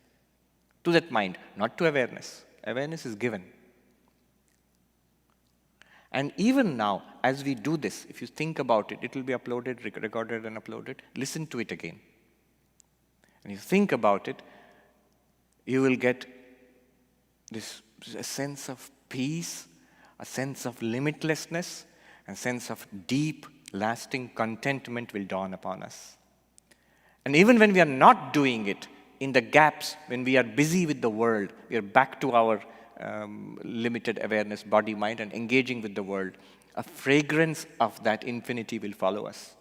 To that mind, not to awareness. Awareness is given. And even now, as we do this, if you think about it, it will be uploaded, recorded and uploaded. Listen to it again. And you think about it, you will get this a sense of peace, a sense of limitlessness, a sense of deep, lasting contentment will dawn upon us. And even when we are not doing it, in the gaps, when we are busy with the world, we are back to our limited awareness, body, mind, and engaging with the world, a fragrance of that infinity will follow us.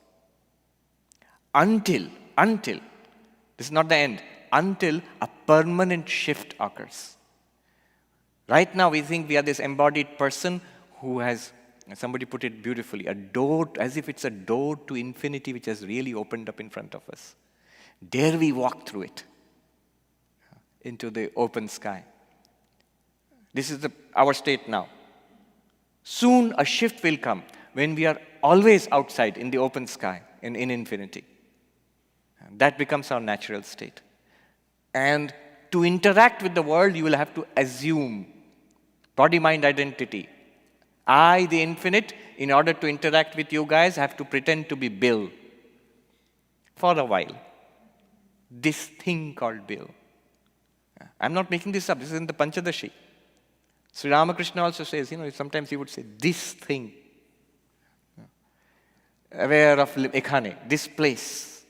Until, this is not the end, until a permanent shift occurs. Right now we think we are this embodied person who has, somebody put it beautifully, a door, as if it's a door to infinity which has really opened up in front of us. Dare we walk through it into the open sky. This is our state now. Soon a shift will come when we are always outside in the open sky, in infinity. That becomes our natural state. And to interact with the world, you will have to assume body-mind identity. I, the infinite, in order to interact with you guys, have to pretend to be Bill for a while. This thing called Bill. I'm not making this up. This is in the Panchadashi. Sri Ramakrishna also says, sometimes he would say, this thing. Aware of ekhane, this place.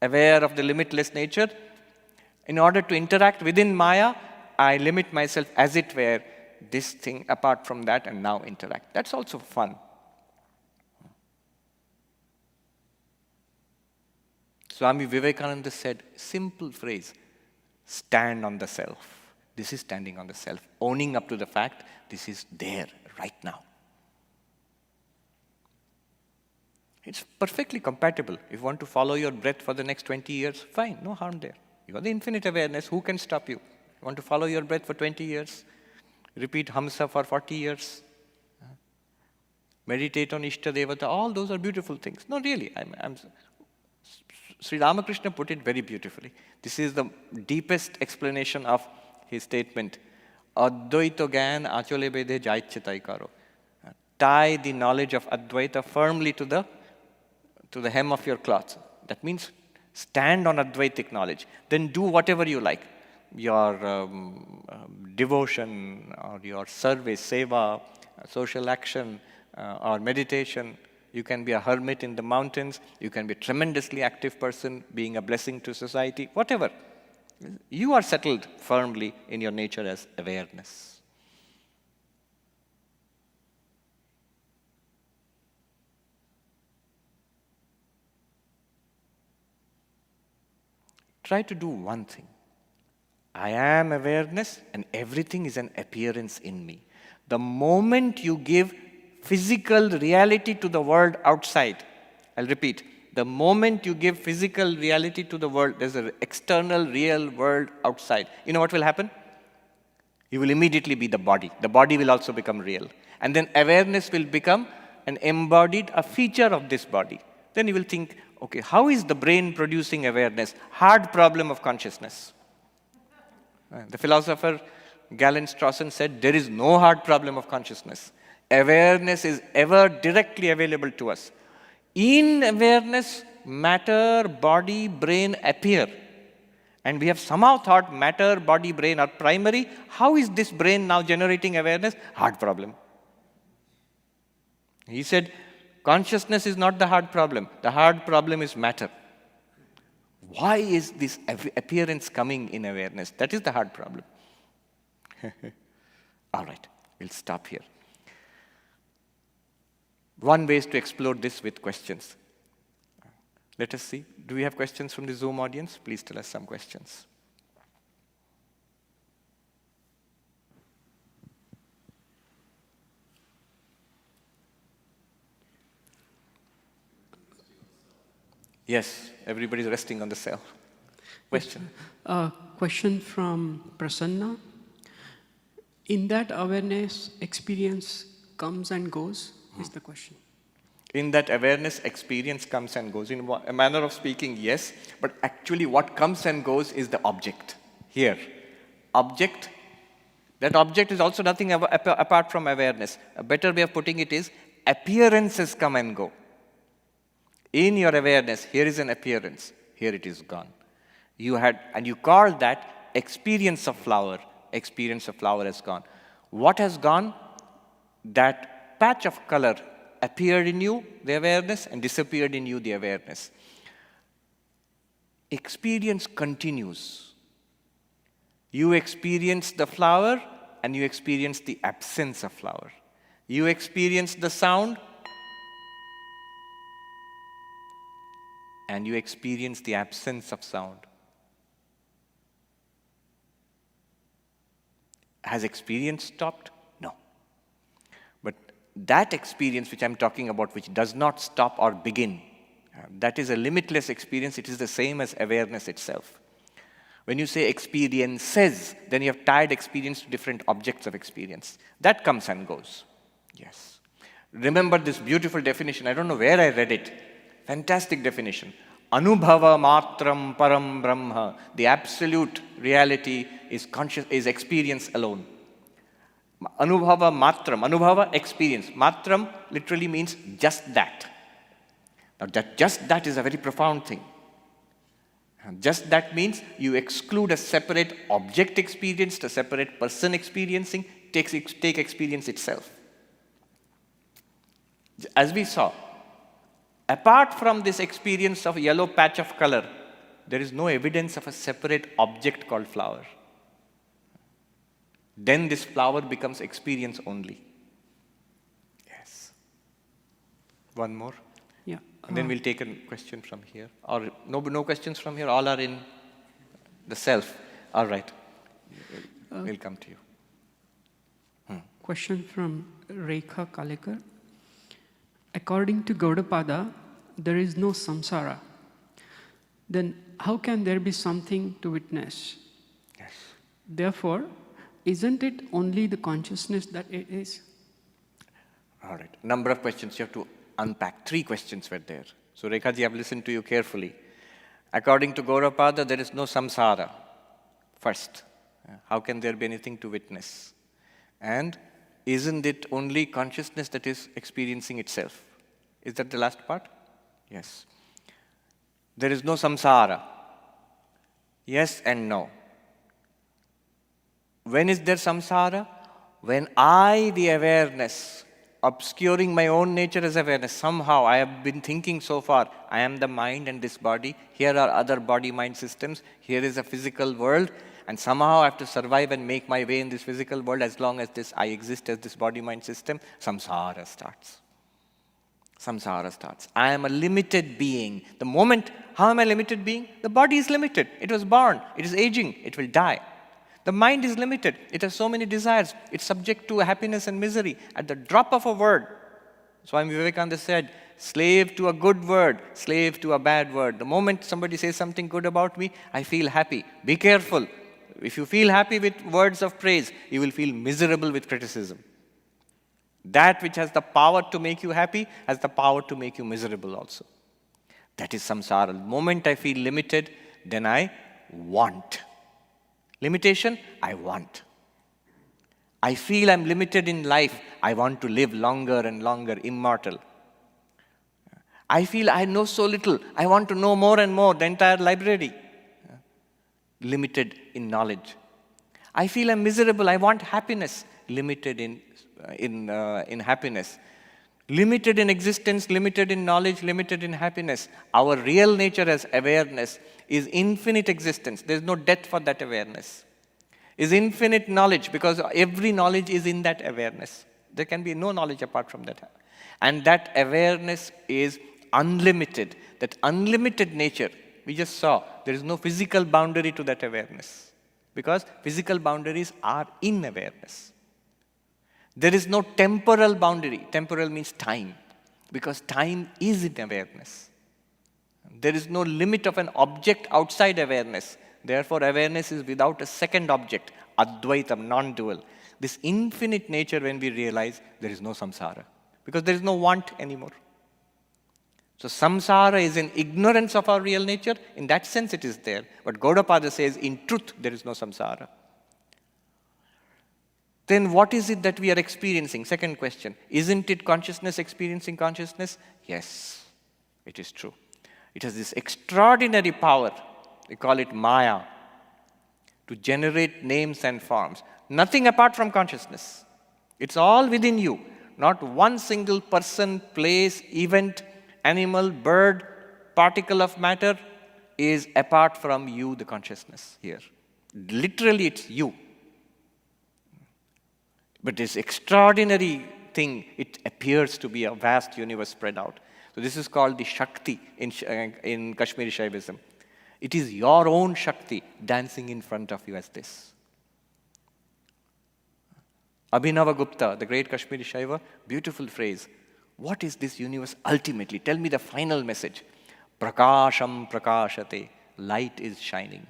Aware of the limitless nature. In order to interact within Maya, I limit myself as it were, this thing apart from that, and now interact. That's also fun. Swami Vivekananda said, simple phrase, stand on the self. This is standing on the self, owning up to the fact this is there right now. It's perfectly compatible. If you want to follow your breath for the next 20 years, fine, no harm there. You have the infinite awareness, who can stop you? You want to follow your breath for 20 years? Repeat Hamsa for 40 years? Meditate on Ishta Devata, all those are beautiful things. No, really, Sri Ramakrishna put it very beautifully. This is the deepest explanation of his statement, Advaita Gyan Achole Bedhe Jaichyatai Karo. Tie the knowledge of Advaita firmly to the hem of your cloth. That means stand on Advaitic knowledge. Then do whatever you like. Your devotion, or your service, seva, social action, or meditation, You can be a hermit in the mountains. You can be a tremendously active person, being a blessing to society, whatever. You are settled firmly in your nature as awareness. Try to do one thing. I am awareness, and everything is an appearance in me. The moment you give physical reality to the world outside, I'll repeat, the moment you give physical reality to the world, there's an external real world outside. You know what will happen? You will immediately be the body. The body will also become real. And then awareness will become an embodied, a feature of this body. Then you will think, okay, how is the brain producing awareness? Hard problem of consciousness. The philosopher Gallen said, there is no hard problem of consciousness. Awareness is ever directly available to us. In awareness, matter, body, brain appear. And we have somehow thought matter, body, brain are primary. How is this brain now generating awareness? Hard problem. He said, consciousness is not the hard problem. The hard problem is matter. Why is this appearance coming in awareness? That is the hard problem. All right, we'll stop here. One way is to explore this with questions. Let us see. Do we have questions from the Zoom audience? Please tell us some questions. Yes, everybody's resting on the self. Question. Question from Prasanna. In that awareness, experience comes and goes, is the question. In that awareness, experience comes and goes. In a manner of speaking, yes, but actually what comes and goes is the object. Here, object, that object is also nothing apart from awareness. A better way of putting it is, appearances come and go. In your awareness, here is an appearance, here it is gone. You call that experience of flower. Experience of flower has gone. What has gone? That patch of color appeared in you, the awareness, and disappeared in you, the awareness. Experience continues. You experience the flower, and you experience the absence of flower. You experience the sound, and you experience the absence of sound. Has experience stopped? No. But that experience which I'm talking about, which does not stop or begin, that is a limitless experience. It is the same as awareness itself. When you say experiences, then you have tied experience to different objects of experience. That comes and goes. Yes. Remember this beautiful definition. I don't know where I read it. Fantastic definition. Anubhava matram param brahma. The absolute reality is experience alone. Anubhava matram. Anubhava, experience. Matram literally means just that. Now just that is a very profound thing. Just that means you exclude a separate object experienced, a separate person experiencing, take experience itself. As we saw, apart from this experience of yellow patch of color, there is no evidence of a separate object called flower. Then this flower becomes experience only. Yes. One more? Yeah. And then we'll take a question from here. Or no questions from here? All are in the self. All right. We'll come to you. Question from Rekha Kalekar. According to Gaudapada, there is no samsara. Then how can there be something to witness? Yes. Therefore, isn't it only the consciousness that it is? All right. Number of questions you have to unpack. 3 questions were there. So Rekhaji, I've listened to you carefully. According to Gaudapada, there is no samsara. First, how can there be anything to witness? And isn't it only consciousness that is experiencing itself? Is that the last part? Yes. There is no samsara. Yes and no. When is there samsara? When I, the awareness, obscuring my own nature as awareness. Somehow I have been thinking so far, I am the mind and this body. Here are other body-mind systems. Here is a physical world. And somehow I have to survive and make my way in this physical world. As long as I exist as this body-mind system, samsara starts. Samsara starts. I am a limited being. The moment, how am I a limited being? The body is limited. It was born. It is aging. It will die. The mind is limited. It has so many desires. It's subject to happiness and misery. At the drop of a word, Swami Vivekananda said, slave to a good word, slave to a bad word. The moment somebody says something good about me, I feel happy. Be careful. If you feel happy with words of praise, you will feel miserable with criticism. That which has the power to make you happy has the power to make you miserable also. That is samsara. The moment I feel limited, then I want. Limitation, I want. I feel I'm limited in life. I want to live longer and longer, immortal. I feel I know so little. I want to know more and more, the entire library. Limited in knowledge. I feel I'm miserable. I want happiness. Limited in happiness. Limited in existence, limited in knowledge, limited in happiness. Our real nature as awareness is infinite existence. There's no death for that awareness. Is infinite knowledge, because every knowledge is in that awareness. There can be no knowledge apart from that. And that awareness is unlimited. That unlimited nature, we just saw, there is no physical boundary to that awareness. Because physical boundaries are in awareness. There is no temporal boundary. Temporal means time. Because time is in awareness. There is no limit of an object outside awareness. Therefore, awareness is without a second object, advaitam, non-dual. This infinite nature, when we realize, there is no samsara. Because there is no want anymore. So samsara is in ignorance of our real nature. In that sense, it is there. But Gaudapada says, in truth, there is no samsara. Then what is it that we are experiencing? Second question. Isn't it consciousness experiencing consciousness? Yes, it is true. It has this extraordinary power. We call it Maya, to generate names and forms. Nothing apart from consciousness. It's all within you. Not one single person, place, event, animal, bird, particle of matter is apart from you, the consciousness here. Literally, it's you. But this extraordinary thing, it appears to be a vast universe spread out. So this is called the Shakti in Kashmiri Shaivism. It is your own Shakti dancing in front of you as this. Abhinava Gupta, the great Kashmiri Shaiva, beautiful phrase. What is this universe ultimately? Tell me the final message. Prakasham prakashate. Light is shining.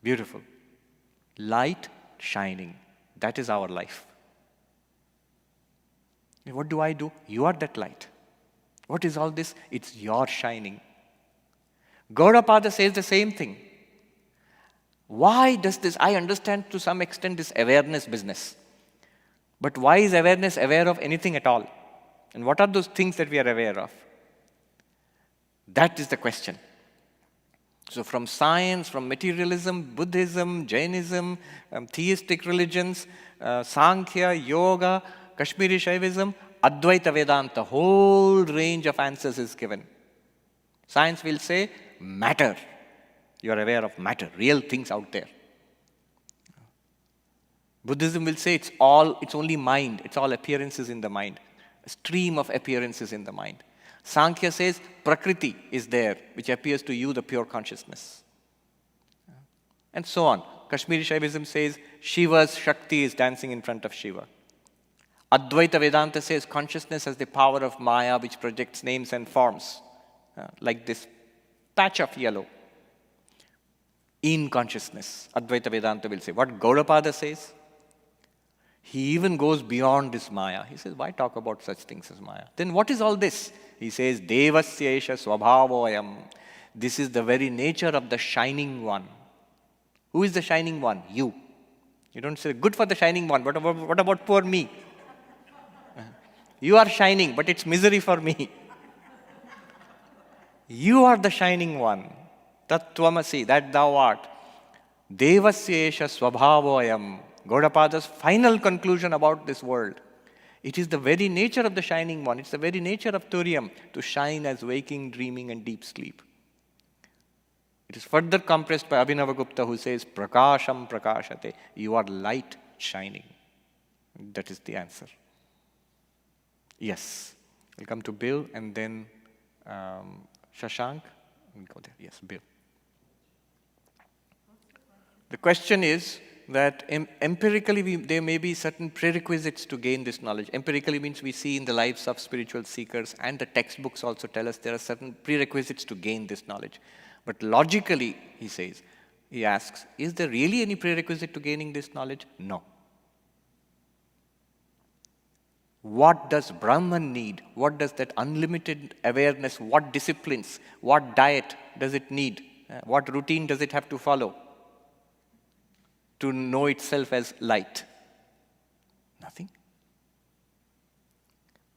Beautiful. Light shining. That is our life. What do? You are that light. What is all this? It's your shining. Gaudapada says the same thing. Why does this? I understand to some extent this awareness business. But why is awareness aware of anything at all? And what are those things that we are aware of? That is the question. So from science, from materialism, Buddhism, Jainism, theistic religions, Sankhya, Yoga, Kashmiri Shaivism, Advaita Vedanta, whole range of answers is given. Science will say, matter. You are aware of matter, real things out there. Buddhism will say it's only mind, it's all appearances in the mind. A stream of appearances in the mind. Sankhya says Prakriti is there, which appears to you the pure consciousness. And so on. Kashmiri Shaivism says Shiva's Shakti is dancing in front of Shiva. Advaita Vedanta says consciousness has the power of Maya, which projects names and forms, like this patch of yellow. In consciousness, Advaita Vedanta will say. What Gaudapada says, he even goes beyond this Maya. He says, why talk about such things as Maya? Then what is all this? He says, Devasya esha swabhavoyam. This is the very nature of the shining one. Who is the shining one? You. You don't say, good for the shining one, but what about poor me? You are shining, but it's misery for me. You are the shining one. Tat tvamasi, that thou art. Devasya esha swabhavoyam. Gaudapada's final conclusion about this world It is the very nature of the shining one. It's the very nature of Turiam to shine as waking, dreaming, and deep sleep. It is further compressed by Abhinavagupta, who says, Prakasham prakashate. You are light shining. That is the answer. Yes. We'll come to Bill and then Shashank. We'll go there. Yes, Bill. The question is that empirically there may be certain prerequisites to gain this knowledge. Empirically means we see in the lives of spiritual seekers, and the textbooks also tell us there are certain prerequisites to gain this knowledge. But logically, he asks, is there really any prerequisite to gaining this knowledge? No. What does Brahman need? What does that unlimited awareness, what disciplines, what diet does it need? What routine does it have to follow to know itself as light? Nothing.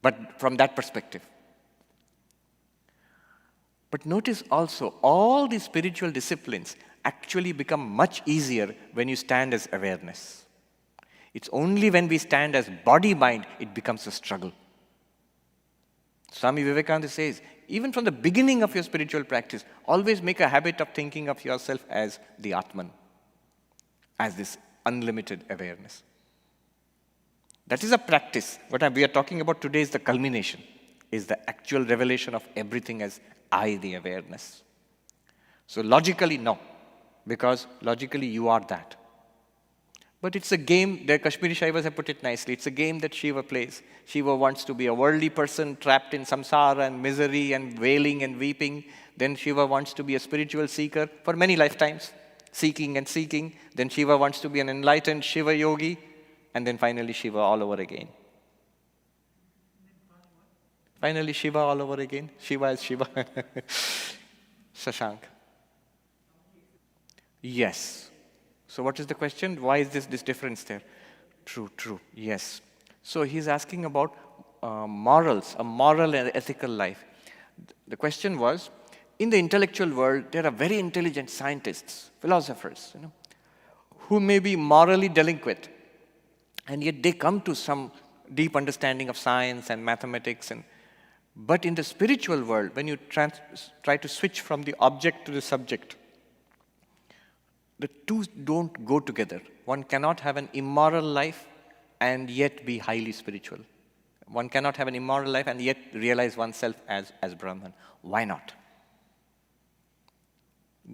But from that perspective. But notice also, all these spiritual disciplines actually become much easier when you stand as awareness. It's only when we stand as body-mind, it becomes a struggle. Swami Vivekananda says, even from the beginning of your spiritual practice, always make a habit of thinking of yourself as the Atman, as this unlimited awareness. That is a practice. What we are talking about today is the culmination, is the actual revelation of everything as I, the awareness. So logically, no, because logically you are that. But it's a game, the Kashmiri Shaivas have put it nicely, it's a game that Shiva plays. Shiva wants to be a worldly person trapped in samsara and misery and wailing and weeping. Then Shiva wants to be a spiritual seeker for many lifetimes, seeking and seeking. Then Shiva wants to be an enlightened Shiva yogi. And then finally Shiva all over again. Finally Shiva all over again. Shiva is Shiva. Shashank. Yes. So what is the question? Why is this difference there? True. Yes. So he's asking about morals, a moral and ethical life. The question was, in the intellectual world, there are very intelligent scientists, philosophers, who may be morally delinquent, and yet they come to some deep understanding of science and mathematics. But in the spiritual world, when you try to switch from the object to the subject, the two don't go together. One cannot have an immoral life and yet be highly spiritual. One cannot have an immoral life and yet realize oneself as Brahman. Why not?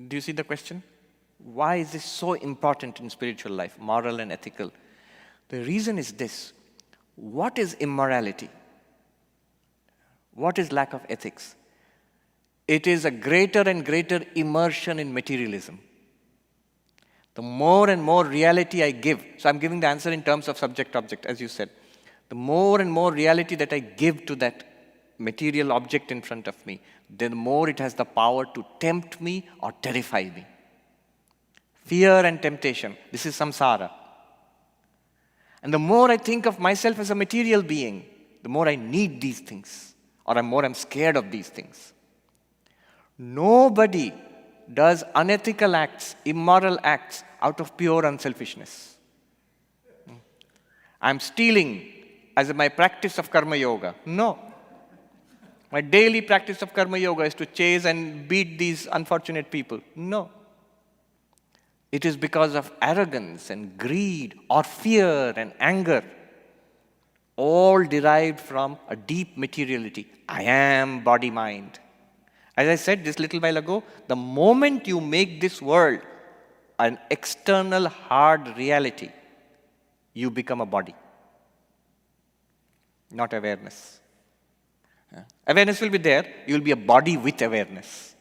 Do you see the question? Why is this so important in spiritual life, moral and ethical? The reason is this. What is immorality? What is lack of ethics? It is a greater and greater immersion in materialism. The more and more reality I give, so I'm giving the answer in terms of subject-object, as you said. The more and more reality that I give to that material object in front of me, then the more it has the power to tempt me or terrify me. Fear and temptation, this is samsara. And the more I think of myself as a material being, the more I need these things, or the more I'm scared of these things. Nobody does unethical acts, immoral acts, out of pure unselfishness. I'm stealing as my practice of karma yoga. No. My daily practice of karma yoga is to chase and beat these unfortunate people. No. It is because of arrogance and greed or fear and anger, all derived from a deep materiality. I am body-mind. As I said this little while ago, the moment you make this world an external hard reality, you become a body, not awareness. Awareness will be there, you will be a body with awareness.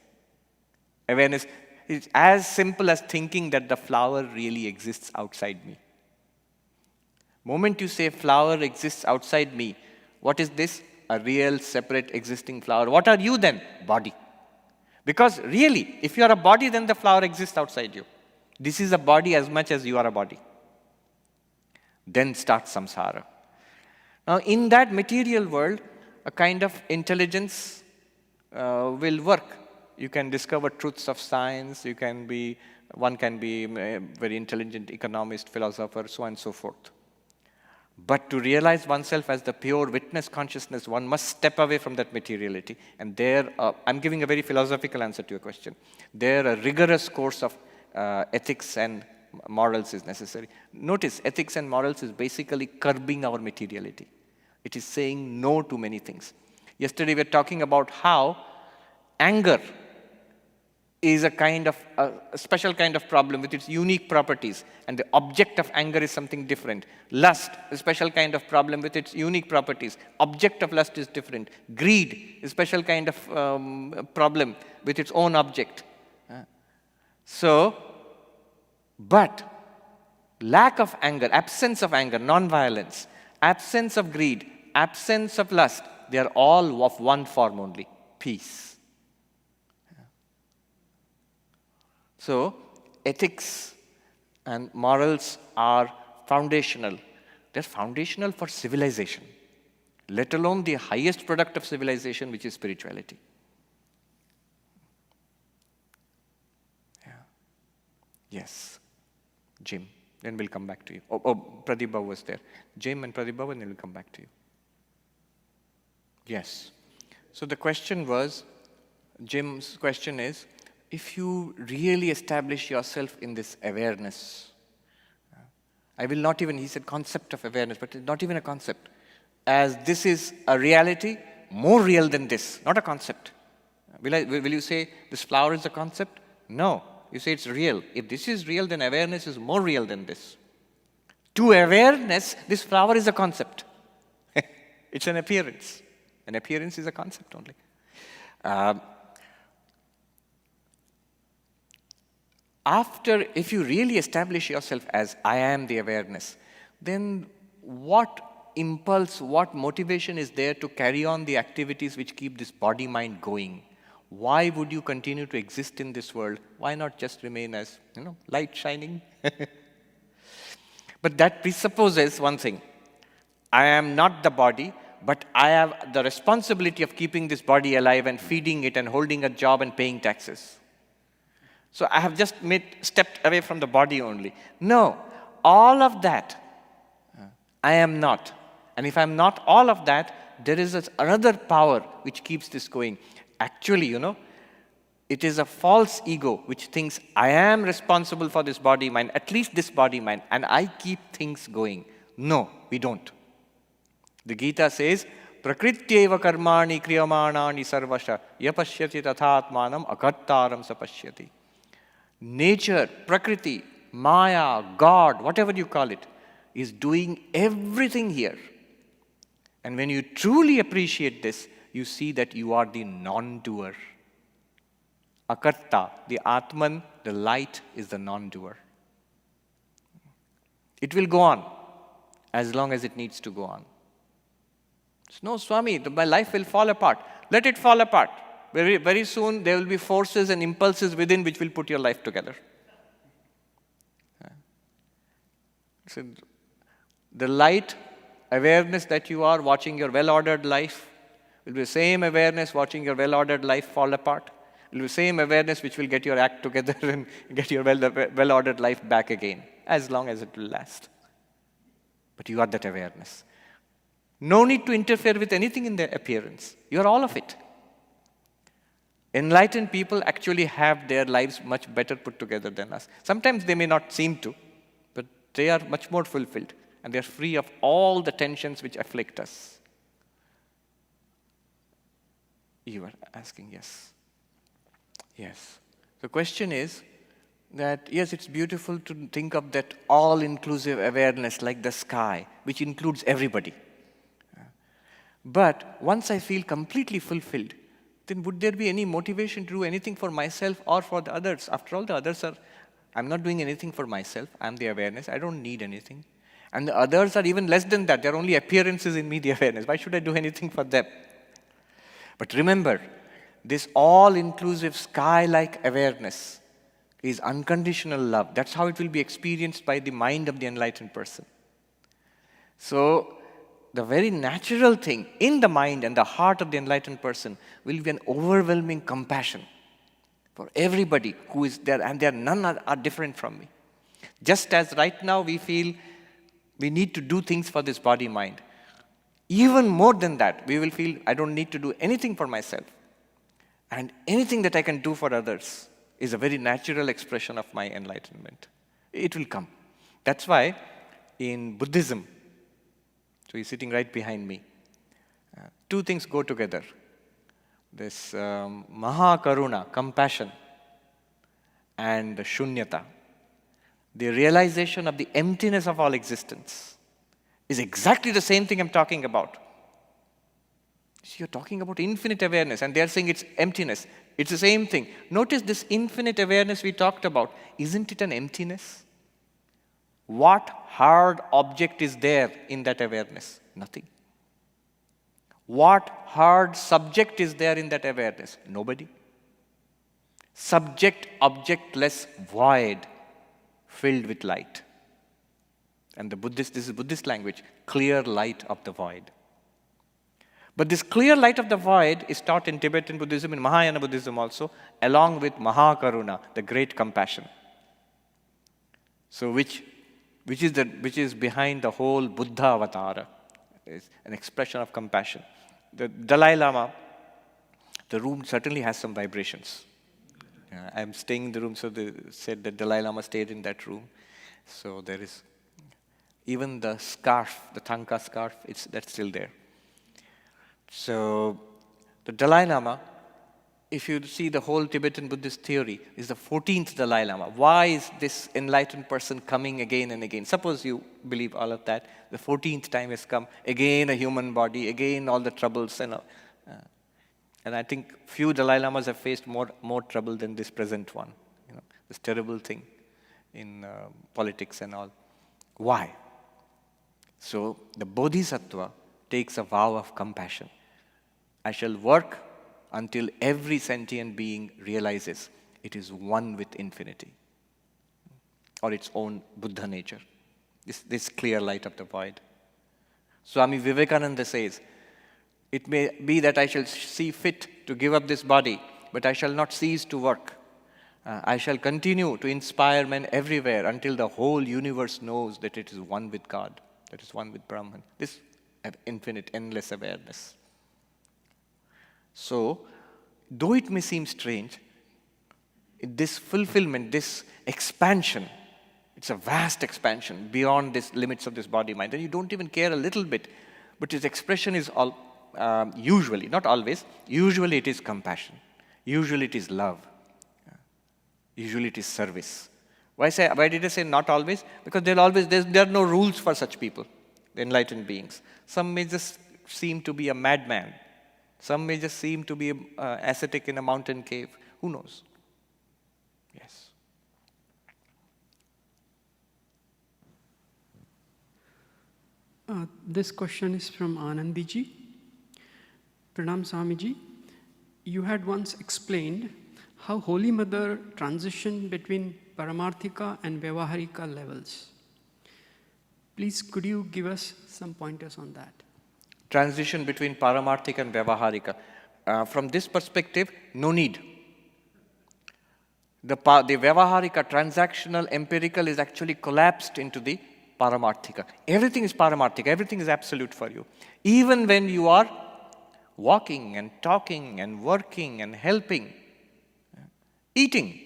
Awareness is as simple as thinking that the flower really exists outside me. Moment you say flower exists outside me, what is this? A real, separate, existing flower. What are you then? Body. Because really, if you are a body, then the flower exists outside you. This is a body as much as you are a body. Then starts samsara. Now, in that material world, a kind of intelligence will work. You can discover truths of science. One can be a very intelligent economist, philosopher, so on and so forth. But to realize oneself as the pure witness consciousness, one must step away from that materiality. And there, I'm giving a very philosophical answer to your question. There, a rigorous course of ethics and morals is necessary. Notice, ethics and morals is basically curbing our materiality. It is saying no to many things. Yesterday, we were talking about how anger is a special kind of problem with its unique properties, and the object of anger is something different. Lust, a special kind of problem with its unique properties. Object of lust is different. Greed, a special kind of problem with its own object. But lack of anger, absence of anger, non-violence, absence of greed, absence of lust, they are all of one form only, peace. So, ethics and morals are foundational. They're foundational for civilization, let alone the highest product of civilization, which is spirituality. Yeah. Yes. Jim. Then we'll come back to you. Pradibha was there. Jim and Pradibha, and then we'll come back to you. Yes. So the question was, Jim's question is, if you really establish yourself in this awareness, I will not even, he said concept of awareness, but it's not even a concept. As this is a reality, more real than this, not a concept. Will you say this flower is a concept? No. You say it's real. If this is real, then awareness is more real than this. To awareness, this flower is a concept. It's an appearance. An appearance is a concept only. If you really establish yourself as I am the awareness, then what impulse, what motivation is there to carry on the activities which keep this body-mind going? Why would you continue to exist in this world? Why not just remain as, light shining? But that presupposes one thing. I am not the body, but I have the responsibility of keeping this body alive and feeding it and holding a job and paying taxes. So I have just stepped away from the body only. No, all of that, I am not. And if I'm not all of that, there is another power which keeps this going. Actually, it is a false ego which thinks I am responsible for this body-mind, at least this body-mind, and I keep things going. No, we don't. The Gita says, Prakrityeva karmani kriyamanani sarvasha yapashyati tathatmanam akartaram sapashyati. Nature, Prakriti, Maya, God, whatever you call it, is doing everything here. And when you truly appreciate this, you see that you are the non-doer. Akarta, the Atman, the light, is the non-doer. It will go on as long as it needs to go on. No, Swami, my life will fall apart. Let it fall apart. Very, very soon, there will be forces and impulses within which will put your life together. So, the light, awareness that you are watching your well-ordered life will be the same awareness watching your well-ordered life fall apart. It will be the same awareness which will get your act together and get your well-ordered life back again, as long as it will last. But you are that awareness. No need to interfere with anything in their appearance. You are all of it. Enlightened people actually have their lives much better put together than us. Sometimes they may not seem to, but they are much more fulfilled, and they are free of all the tensions which afflict us. You were asking, yes. Yes. The question is that, yes, it's beautiful to think of that all-inclusive awareness like the sky, which includes everybody. But once I feel completely fulfilled, then would there be any motivation to do anything for myself or for the others? After all, the others I'm not doing anything for myself. I'm the awareness. I don't need anything. And the others are even less than that. They're only appearances in me, the awareness. Why should I do anything for them? But remember, this all-inclusive sky-like awareness is unconditional love. That's how it will be experienced by the mind of the enlightened person. So, the very natural thing in the mind and the heart of the enlightened person will be an overwhelming compassion for everybody who is there, and none are different from me. Just as right now we feel We need to do things for this body-mind. Even more than that, we will feel, I don't need to do anything for myself. And anything that I can do for others is a very natural expression of my enlightenment. It will come. That's why in Buddhism, so he's sitting right behind me, two things go together. This Mahakaruna, compassion, and Shunyata, the realization of the emptiness of all existence, is exactly the same thing I'm talking about. So you're talking about infinite awareness, and they're saying it's emptiness. It's the same thing. Notice this infinite awareness we talked about. Isn't it an emptiness? What hard object is there in that awareness? Nothing. What hard subject is there in that awareness? Nobody. Subject, objectless, void, filled with light. And this is Buddhist language, clear light of the void. But this clear light of the void is taught in Tibetan Buddhism, in Mahayana Buddhism also, along with Mahakaruna, the great compassion. So which is behind the whole Buddha avatara, is an expression of compassion. The Dalai Lama, the room certainly has some vibrations. I'm staying in the room, so they said that Dalai Lama stayed in that room. So there is, even the scarf, the Thangka scarf, that's still there. So the Dalai Lama, if you see the whole Tibetan Buddhist theory, is the 14th Dalai Lama. Why is this enlightened person coming again and again? Suppose you believe all of that. The 14th time has come, again a human body, again all the troubles. And I think few Dalai Lamas have faced more trouble than this present one. This terrible thing in politics and all. Why? So the Bodhisattva takes a vow of compassion. I shall work until every sentient being realizes it is one with infinity, or its own Buddha nature, this clear light of the void. Swami Vivekananda says, it may be that I shall see fit to give up this body, but I shall not cease to work. I shall continue to inspire men everywhere until the whole universe knows that it is one with God, that is one with Brahman. This infinite, endless awareness. So, though it may seem strange, this fulfillment, this expansion, it's a vast expansion beyond these limits of this body-mind, and you don't even care a little bit, but its expression is usually, not always, usually it is compassion, usually it is love, usually it is service. Why did I say not always? Because there are no rules for such people, the enlightened beings. Some may just seem to be a madman. Some may just seem to be ascetic in a mountain cave. Who knows? Yes. This question is from Anandiji. Pranam Swamiji, you had once explained how Holy Mother transitioned between Paramarthika and Vyavaharika levels. Please, could you give us some pointers on that? Transition between Paramarthika and Vyavaharika. From this perspective, no need. The Vyavaharika, transactional, empirical, is actually collapsed into the Paramarthika. Everything is Paramarthika, everything is absolute for you. Even when you are walking and talking and working and helping, eating.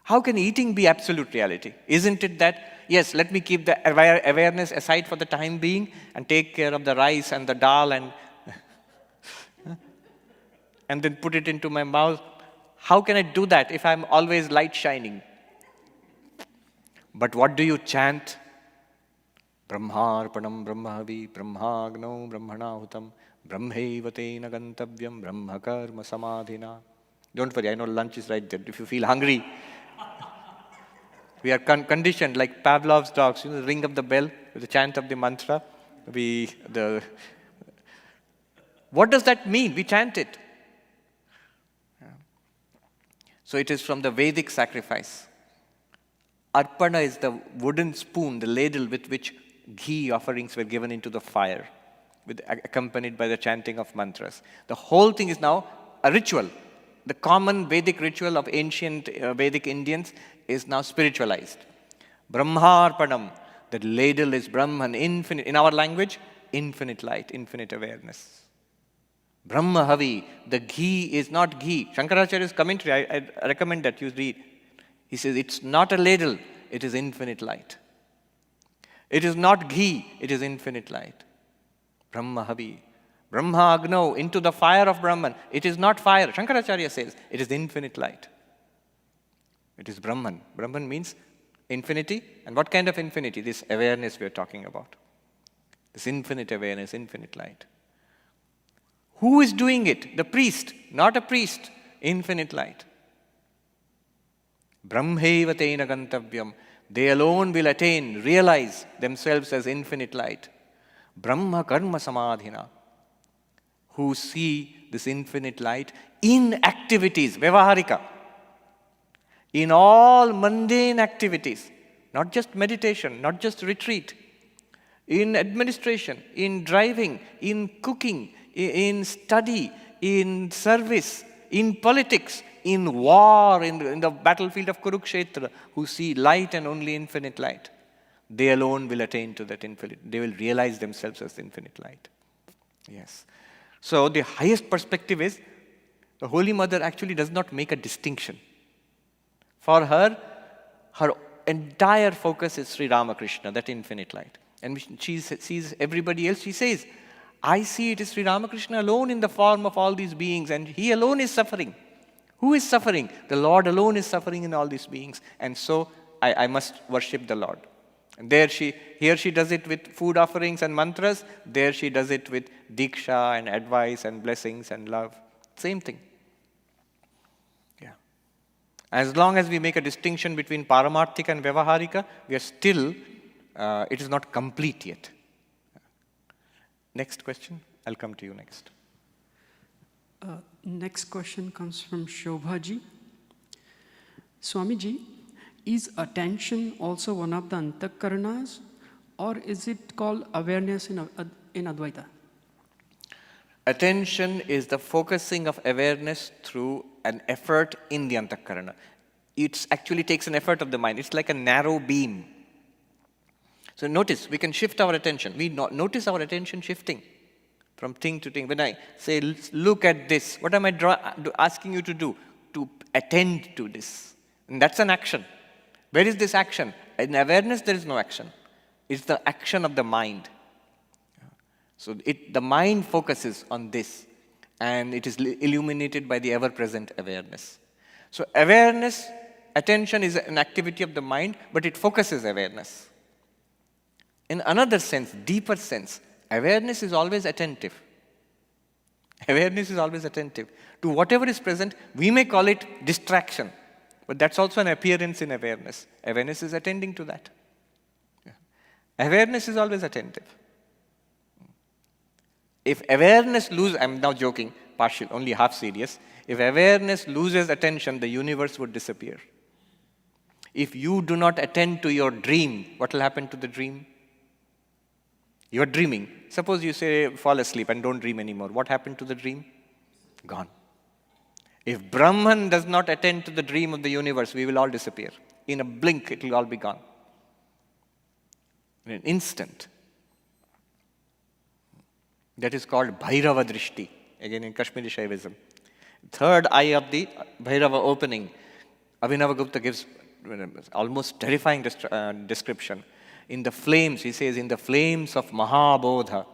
How can eating be absolute reality? Isn't it that, yes, let me keep the awareness aside for the time being and take care of the rice and the dal and then put it into my mouth. How can I do that if I'm always light shining? But what do you chant? Brahmarpanam brahmavi brahmagno brahmanahutam brahmevate nagantavyam brahmakarma samadhina. Don't worry, I know lunch is right there. If you feel hungry, we are conditioned like Pavlov's dogs, ring of the bell with the chant of the mantra. What does that mean? We chant it. So it is from the Vedic sacrifice. Arpana is the wooden spoon, the ladle with which ghee offerings were given into the fire, accompanied by the chanting of mantras. The whole thing is now a ritual. The common Vedic ritual of ancient Vedic Indians is now spiritualized. Brahmarpanam, The ladle is Brahman, infinite. In our language, infinite light, infinite awareness. Brahma Havi, the ghee is not ghee. Shankaracharya's commentary, I recommend that you read. He says, it's not a ladle, it is infinite light. It is not ghee, it is infinite light. Brahma Havi. Brahma Agno, into the fire of Brahman. It is not fire. Shankaracharya says, it is infinite light. It is Brahman. Brahman means infinity. And what kind of infinity? This awareness we are talking about. This infinite awareness, infinite light. Who is doing it? The priest. Not a priest. Infinite light. Brahmaiva tena gantavyam. They alone will attain, realize themselves as infinite light. Brahma karma samadhina. Who see this infinite light in activities, vyavaharika. In all mundane activities. Not just meditation, not just retreat. In administration, in driving, in cooking, in study, in service, in politics, in war, in the battlefield of Kurukshetra, who see light and only infinite light. They alone will attain to that infinite. They will realize themselves as infinite light. Yes. So the highest perspective is, the Holy Mother actually does not make a distinction. For her, her entire focus is Sri Ramakrishna, that infinite light. And she sees everybody else, she says, I see it is Sri Ramakrishna alone in the form of all these beings, and he alone is suffering. Who is suffering? The Lord alone is suffering in all these beings. And so I must worship the Lord. And here she does it with food offerings and mantras. There she does it with diksha and advice and blessings and love. Same thing. Yeah. As long as we make a distinction between paramarthika and vyavaharika, we are still, it is not complete yet. Next question. I'll come to you next. Next question comes from Shobhaji. Swamiji, is attention also one of the antakaranas, or is it called awareness in Advaita? Attention is the focusing of awareness through an effort in the antakarana. It actually takes an effort of the mind. It's like a narrow beam. So notice, we can shift our attention. We notice our attention shifting from thing to thing. When I say, look at this, what am I asking you to do? To attend to this. And that's an action. Where is this action? In awareness, there is no action. It's the action of the mind. So the mind focuses on this, and it is illuminated by the ever-present awareness. So awareness, attention is an activity of the mind, but it focuses awareness. In another sense, deeper sense, awareness is always attentive. Awareness is always attentive. To whatever is present, we may call it distraction, but that's also an appearance in awareness. Awareness is attending to that. Yeah. Awareness is always attentive. If awareness loses, I'm now joking, partial, only half serious. If awareness loses attention, the universe would disappear. If you do not attend to your dream, what will happen to the dream? You're dreaming. Suppose you say, fall asleep and don't dream anymore. What happened to the dream? Gone. If Brahman does not attend to the dream of the universe, we will all disappear. In a blink, it will all be gone. In an instant. That is called Bhairava Drishti, again in Kashmiri Shaivism. Third eye of the Bhairava opening. Abhinavagupta gives almost terrifying description. In the flames, he says, in the flames of Mahabodha,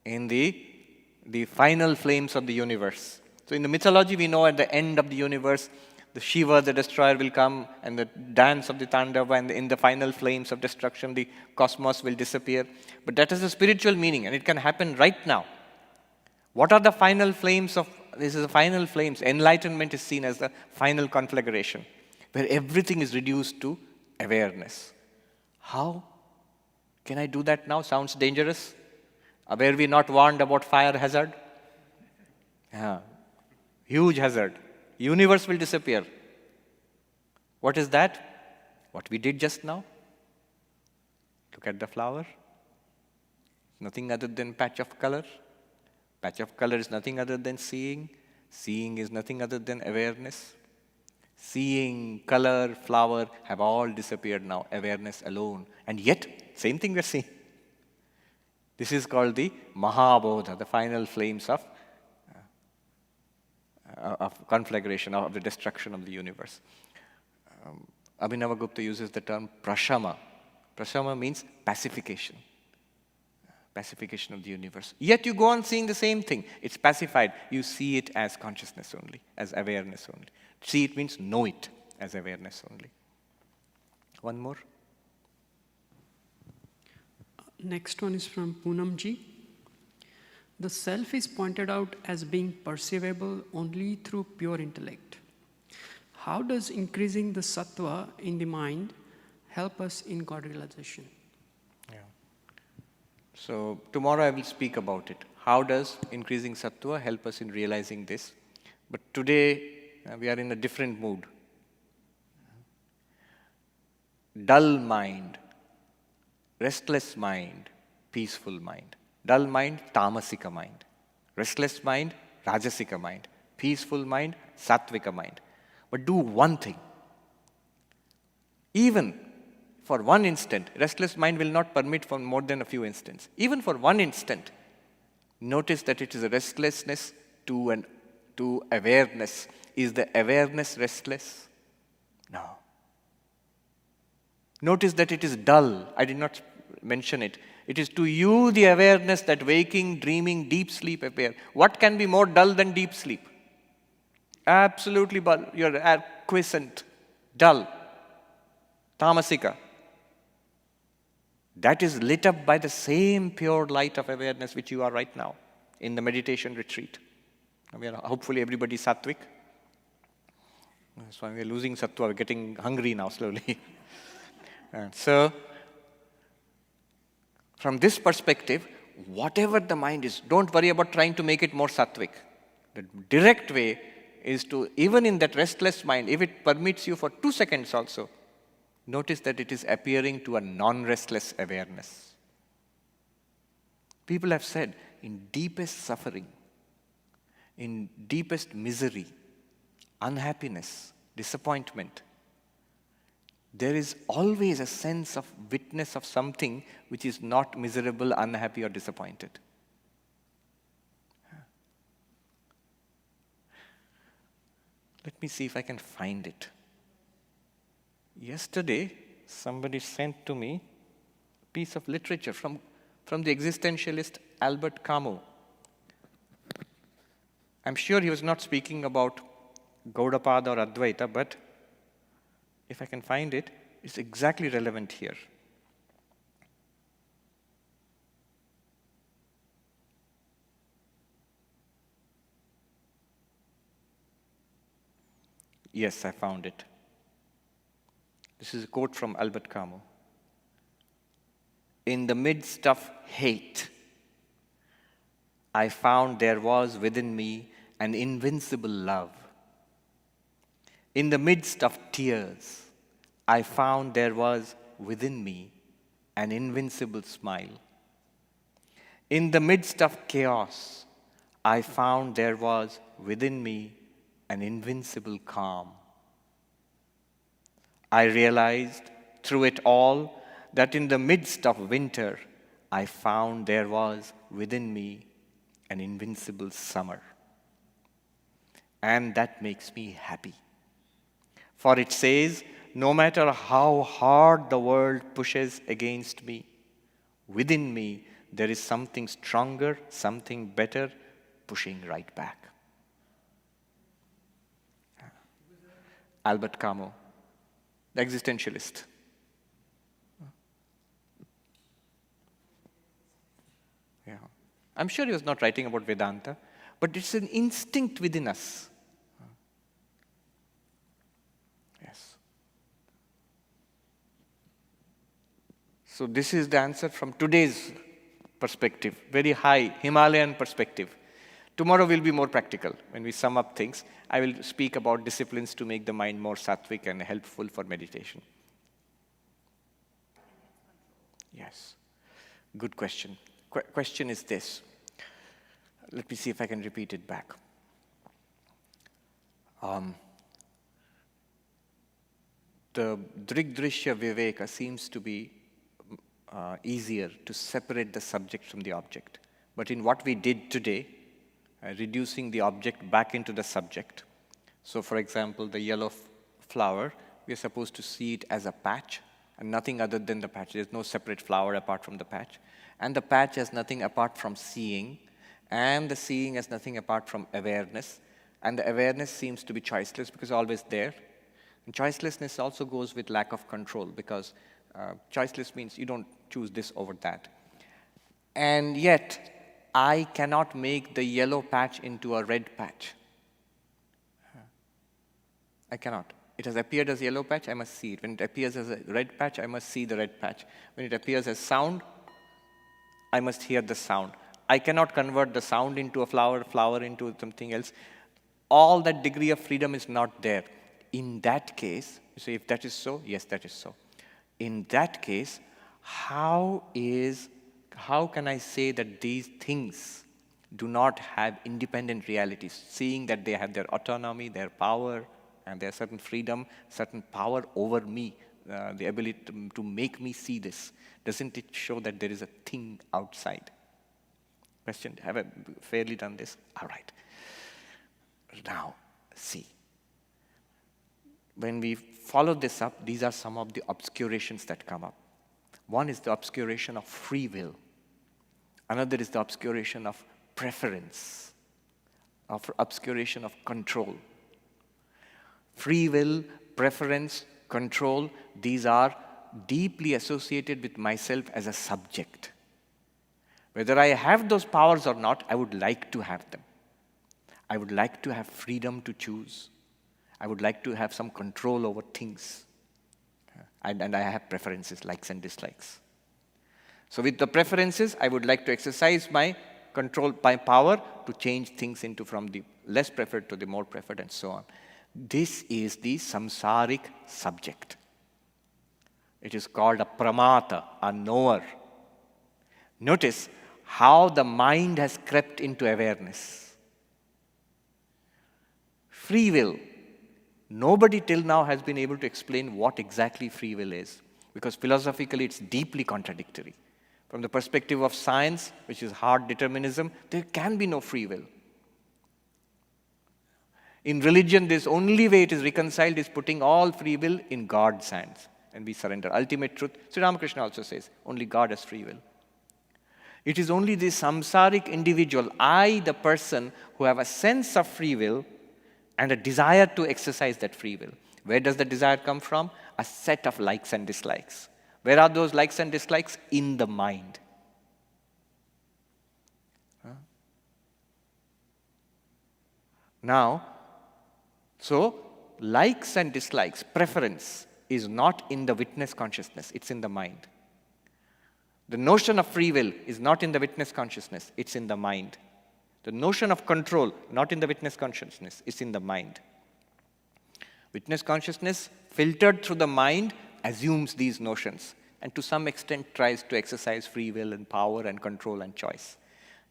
in the final flames of the universe. So in the mythology, we know at the end of the universe, the Shiva, the destroyer, will come, and the dance of the Tandava, and in the final flames of destruction, the cosmos will disappear. But that is a spiritual meaning, and it can happen right now. What are the final flames of, this is the final flames. Enlightenment is seen as the final conflagration, where everything is reduced to awareness. How can I do that now? Sounds dangerous. Were we not warned about fire hazard? Yeah. Huge hazard. Universe will disappear. What is that? What we did just now. Look at the flower. Nothing other than patch of color. Patch of color is nothing other than seeing. Seeing is nothing other than awareness. Seeing, color, flower have all disappeared now, awareness alone. And yet, same thing we're seeing. This is called the Mahabodha, the final flames of conflagration, of the destruction of the universe. Abhinavagupta uses the term prashama. Prashama means pacification. Pacification of the universe. Yet you go on seeing the same thing. It's pacified. You see it as consciousness only, as awareness only. See it means know it as awareness only. One more. Next one is from Poonamji. The self is pointed out as being perceivable only through pure intellect. How does increasing the Satwa in the mind help us in God realization? Yeah. So tomorrow I will speak about it. How does increasing Satwa help us in realizing this? But today we are in a different mood. Dull mind, restless mind, peaceful mind. Dull mind, tamasika mind. Restless mind, rajasika mind. Peaceful mind, sattvika mind. But do one thing. Even for one instant, restless mind will not permit for more than a few instants. Even for one instant, notice that it is a restlessness to awareness. Is the awareness restless? No. Notice that it is dull. I did not mention it. It is to you the awareness that waking, dreaming, deep sleep appear. What can be more dull than deep sleep? Absolutely dull. You're quiescent, dull, tamasika. That is lit up by the same pure light of awareness which you are right now in the meditation retreat. Hopefully everybody is sattvic. So we're losing sattva, we're getting hungry now slowly. And so, from this perspective, whatever the mind is, don't worry about trying to make it more sattvic. The direct way is to, even in that restless mind, if it permits you for 2 seconds also, notice that it is appearing to a non-restless awareness. People have said, in deepest suffering, in deepest misery, unhappiness, disappointment, there is always a sense of witness of something which is not miserable, unhappy, or disappointed. Let me see if I can find it. Yesterday, somebody sent to me a piece of literature from the existentialist Albert Camus. I'm sure he was not speaking about Gaudapada or Advaita, but if I can find it, it's exactly relevant here. Yes, I found it. This is a quote from Albert Camus. In the midst of hate, I found there was within me an invincible love. In the midst of tears, I found there was within me an invincible smile. In the midst of chaos, I found there was within me an invincible calm. I realized through it all that in the midst of winter, I found there was within me an invincible summer. And that makes me happy. For it says, no matter how hard the world pushes against me, within me there is something stronger, something better, pushing right back. Albert Camus, the existentialist. Yeah. I'm sure he was not writing about Vedanta, but it's an instinct within us. Yes. So this is the answer from today's perspective, very high Himalayan perspective. Tomorrow will be more practical. When we sum up things, I will speak about disciplines to make the mind more sattvic and helpful for meditation. Yes. Good question. Question is this. Let me see if I can repeat it back. the Drigdrishya Viveka seems to be easier to separate the subject from the object. But in what we did today, reducing the object back into the subject. So for example, the yellow flower, we are supposed to see it as a patch and nothing other than the patch. There's no separate flower apart from the patch. And the patch has nothing apart from seeing, and the seeing has nothing apart from awareness. And the awareness seems to be choiceless because it's always there. And choicelessness also goes with lack of control, because choiceless means you don't choose this over that. And yet, I cannot make the yellow patch into a red patch. I cannot. It has appeared as a yellow patch, I must see it. When it appears as a red patch, I must see the red patch. When it appears as sound, I must hear the sound. I cannot convert the sound into a flower, flower into something else. All that degree of freedom is not there. In that case, you say, if that is so, yes, that is so. In that case, how can I say that these things do not have independent realities, seeing that they have their autonomy, their power, and their certain freedom, certain power over me, the ability to make me see this? Doesn't it show that there is a thing outside? Question, have I fairly done this? All right. Now, see. When we follow this up, these are some of the obscurations that come up. One is the obscuration of free will. Another is the obscuration of preference, of obscuration of control. Free will, preference, control, these are deeply associated with myself as a subject. Whether I have those powers or not, I would like to have them. I would like to have freedom to choose. I would like to have some control over things. And I have preferences, likes and dislikes. So with the preferences, I would like to exercise my control, my power to change things into from the less preferred to the more preferred and so on. This is the samsaric subject. It is called a pramata, a knower. Notice how the mind has crept into awareness. Free will. Nobody till now has been able to explain what exactly free will is, because philosophically it's deeply contradictory. From the perspective of science, which is hard determinism, there can be no free will. In religion, this only way it is reconciled is putting all free will in God's hands, and we surrender. Ultimate truth, Sri Ramakrishna also says, only God has free will. It is only the samsaric individual, I, the person, who have a sense of free will and a desire to exercise that free will. Where does the desire come from? A set of likes and dislikes. Where are those likes and dislikes? In the mind. Now, so likes and dislikes, preference, is not in the witness consciousness, it's in the mind. The notion of free will is not in the witness consciousness, it's in the mind. The notion of control, not in the witness consciousness, is in the mind. Witness consciousness, filtered through the mind, assumes these notions and to some extent tries to exercise free will and power and control and choice.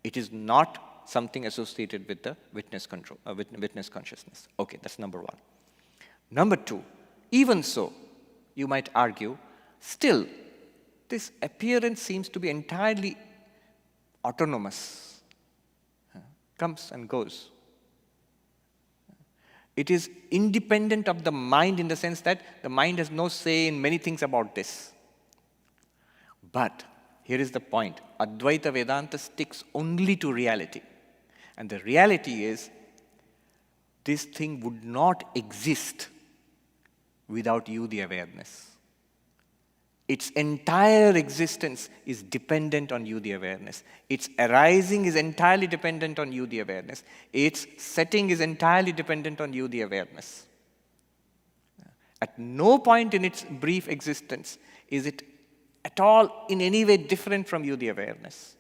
It is not something associated with the witness control, witness consciousness. Okay, that's number one. Number two, even so, you might argue, still, this appearance seems to be entirely autonomous. Comes and goes. It is independent of the mind in the sense that the mind has no say in many things about this. But here is the point. Advaita Vedanta sticks only to reality. And the reality is, this thing would not exist without you, the awareness. Its entire existence is dependent on you, the awareness. Its arising is entirely dependent on you, the awareness. Its setting is entirely dependent on you, the awareness. At no point in its brief existence is it at all in any way different from you, the awareness.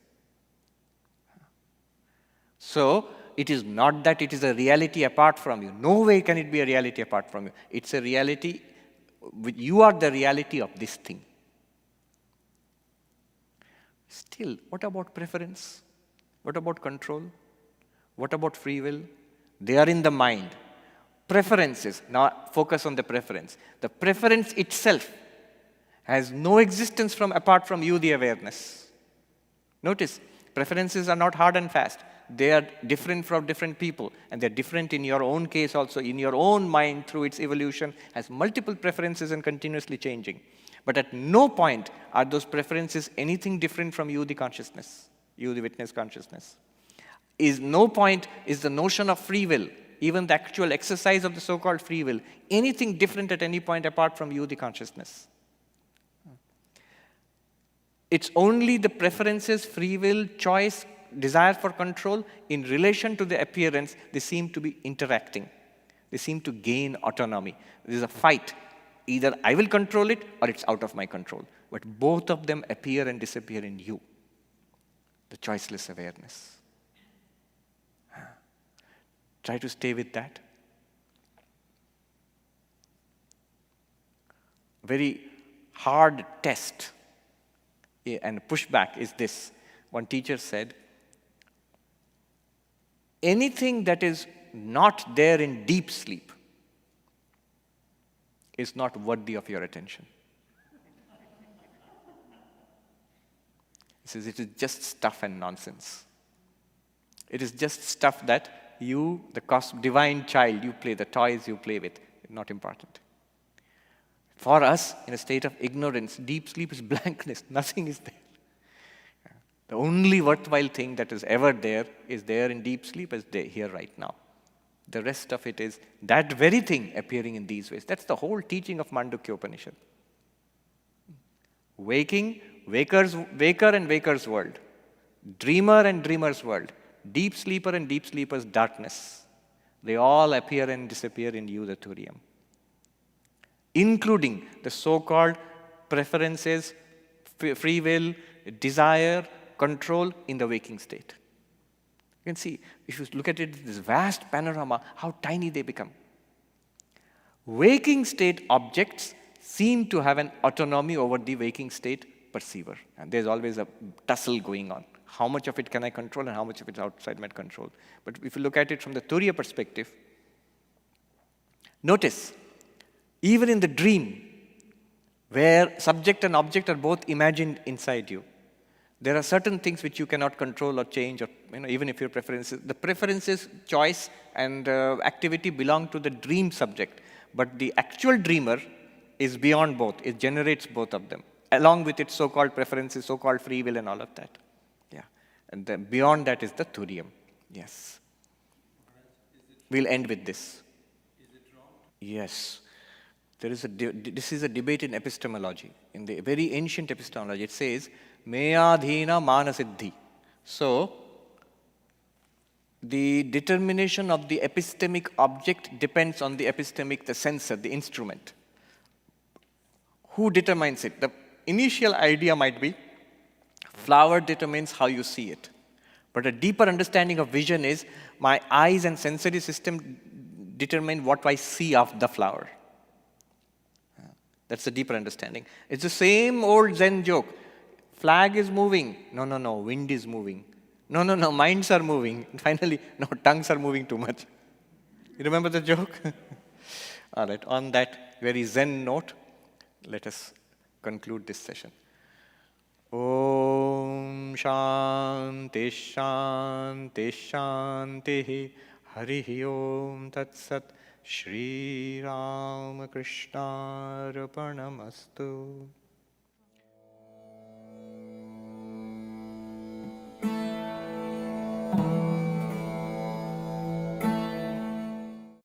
So, it is not that it is a reality apart from you. No way can it be a reality apart from you. It's a reality, you are the reality of this thing. Still, what about preference? What about control? What about free will? They are in the mind. Preferences. Now focus on the preference. The preference itself has no existence apart from you, the awareness. Notice, preferences are not hard and fast. They are different from different people, and they're different in your own case also. In your own mind, through its evolution, has multiple preferences and continuously changing. But at no point are those preferences anything different from you, the consciousness, you, the witness consciousness. No point is the notion of free will, even the actual exercise of the so-called free will, anything different at any point apart from you, the consciousness. It's only the preferences, free will, choice, desire for control, in relation to the appearance, they seem to be interacting. They seem to gain autonomy. There's a fight. Either I will control it or it's out of my control. But both of them appear and disappear in you, the choiceless awareness. Try to stay with that. Very hard test and pushback is this. One teacher said, anything that is not there in deep sleep is not worthy of your attention. He says it is just stuff and nonsense. It is just stuff that you, the divine child, you play, the toys you play with, not important. For us, in a state of ignorance, deep sleep is blankness. Nothing is there. The only worthwhile thing that is ever there is there in deep sleep, is there here right now. The rest of it is that very thing appearing in these ways. That's the whole teaching of Mandukya Upanishad. Waker and waker's world. Dreamer and dreamer's world. Deep sleeper and deep sleeper's darkness. They all appear and disappear in you, the Turiya. Including the so-called preferences, free will, desire, control in the waking state. You can see, if you look at it, this vast panorama, how tiny they become. Waking state objects seem to have an autonomy over the waking state perceiver. And there's always a tussle going on. How much of it can I control and how much of it is outside my control? But if you look at it from the Turiya perspective, notice, even in the dream, where subject and object are both imagined inside you, there are certain things which you cannot control or change, or even if your preferences, the preferences, choice, and activity belong to the dream subject. But the actual dreamer is beyond both. It generates both of them, along with its so-called preferences, so-called free will, and all of that. Yeah, and then beyond that is the Turiyam. Yes. We'll end with this. Is it wrong? Yes. This is a debate in epistemology. In the very ancient epistemology, it says, Mayadhina manasiddhi. So, the determination of the epistemic object depends on the epistemic, the sensor, the instrument. Who determines it? The initial idea might be, flower determines how you see it. But a deeper understanding of vision is, my eyes and sensory system determine what I see of the flower. That's the deeper understanding. It's the same old Zen joke. Flag is moving. No, wind is moving. No, minds are moving. And finally, no, tongues are moving too much. You remember the joke? All right, on that very Zen note, let us conclude this session. Om Shanti Shanti Shanti Harihi Om Tat Sat Shri Ram Krishna Arpanamastu.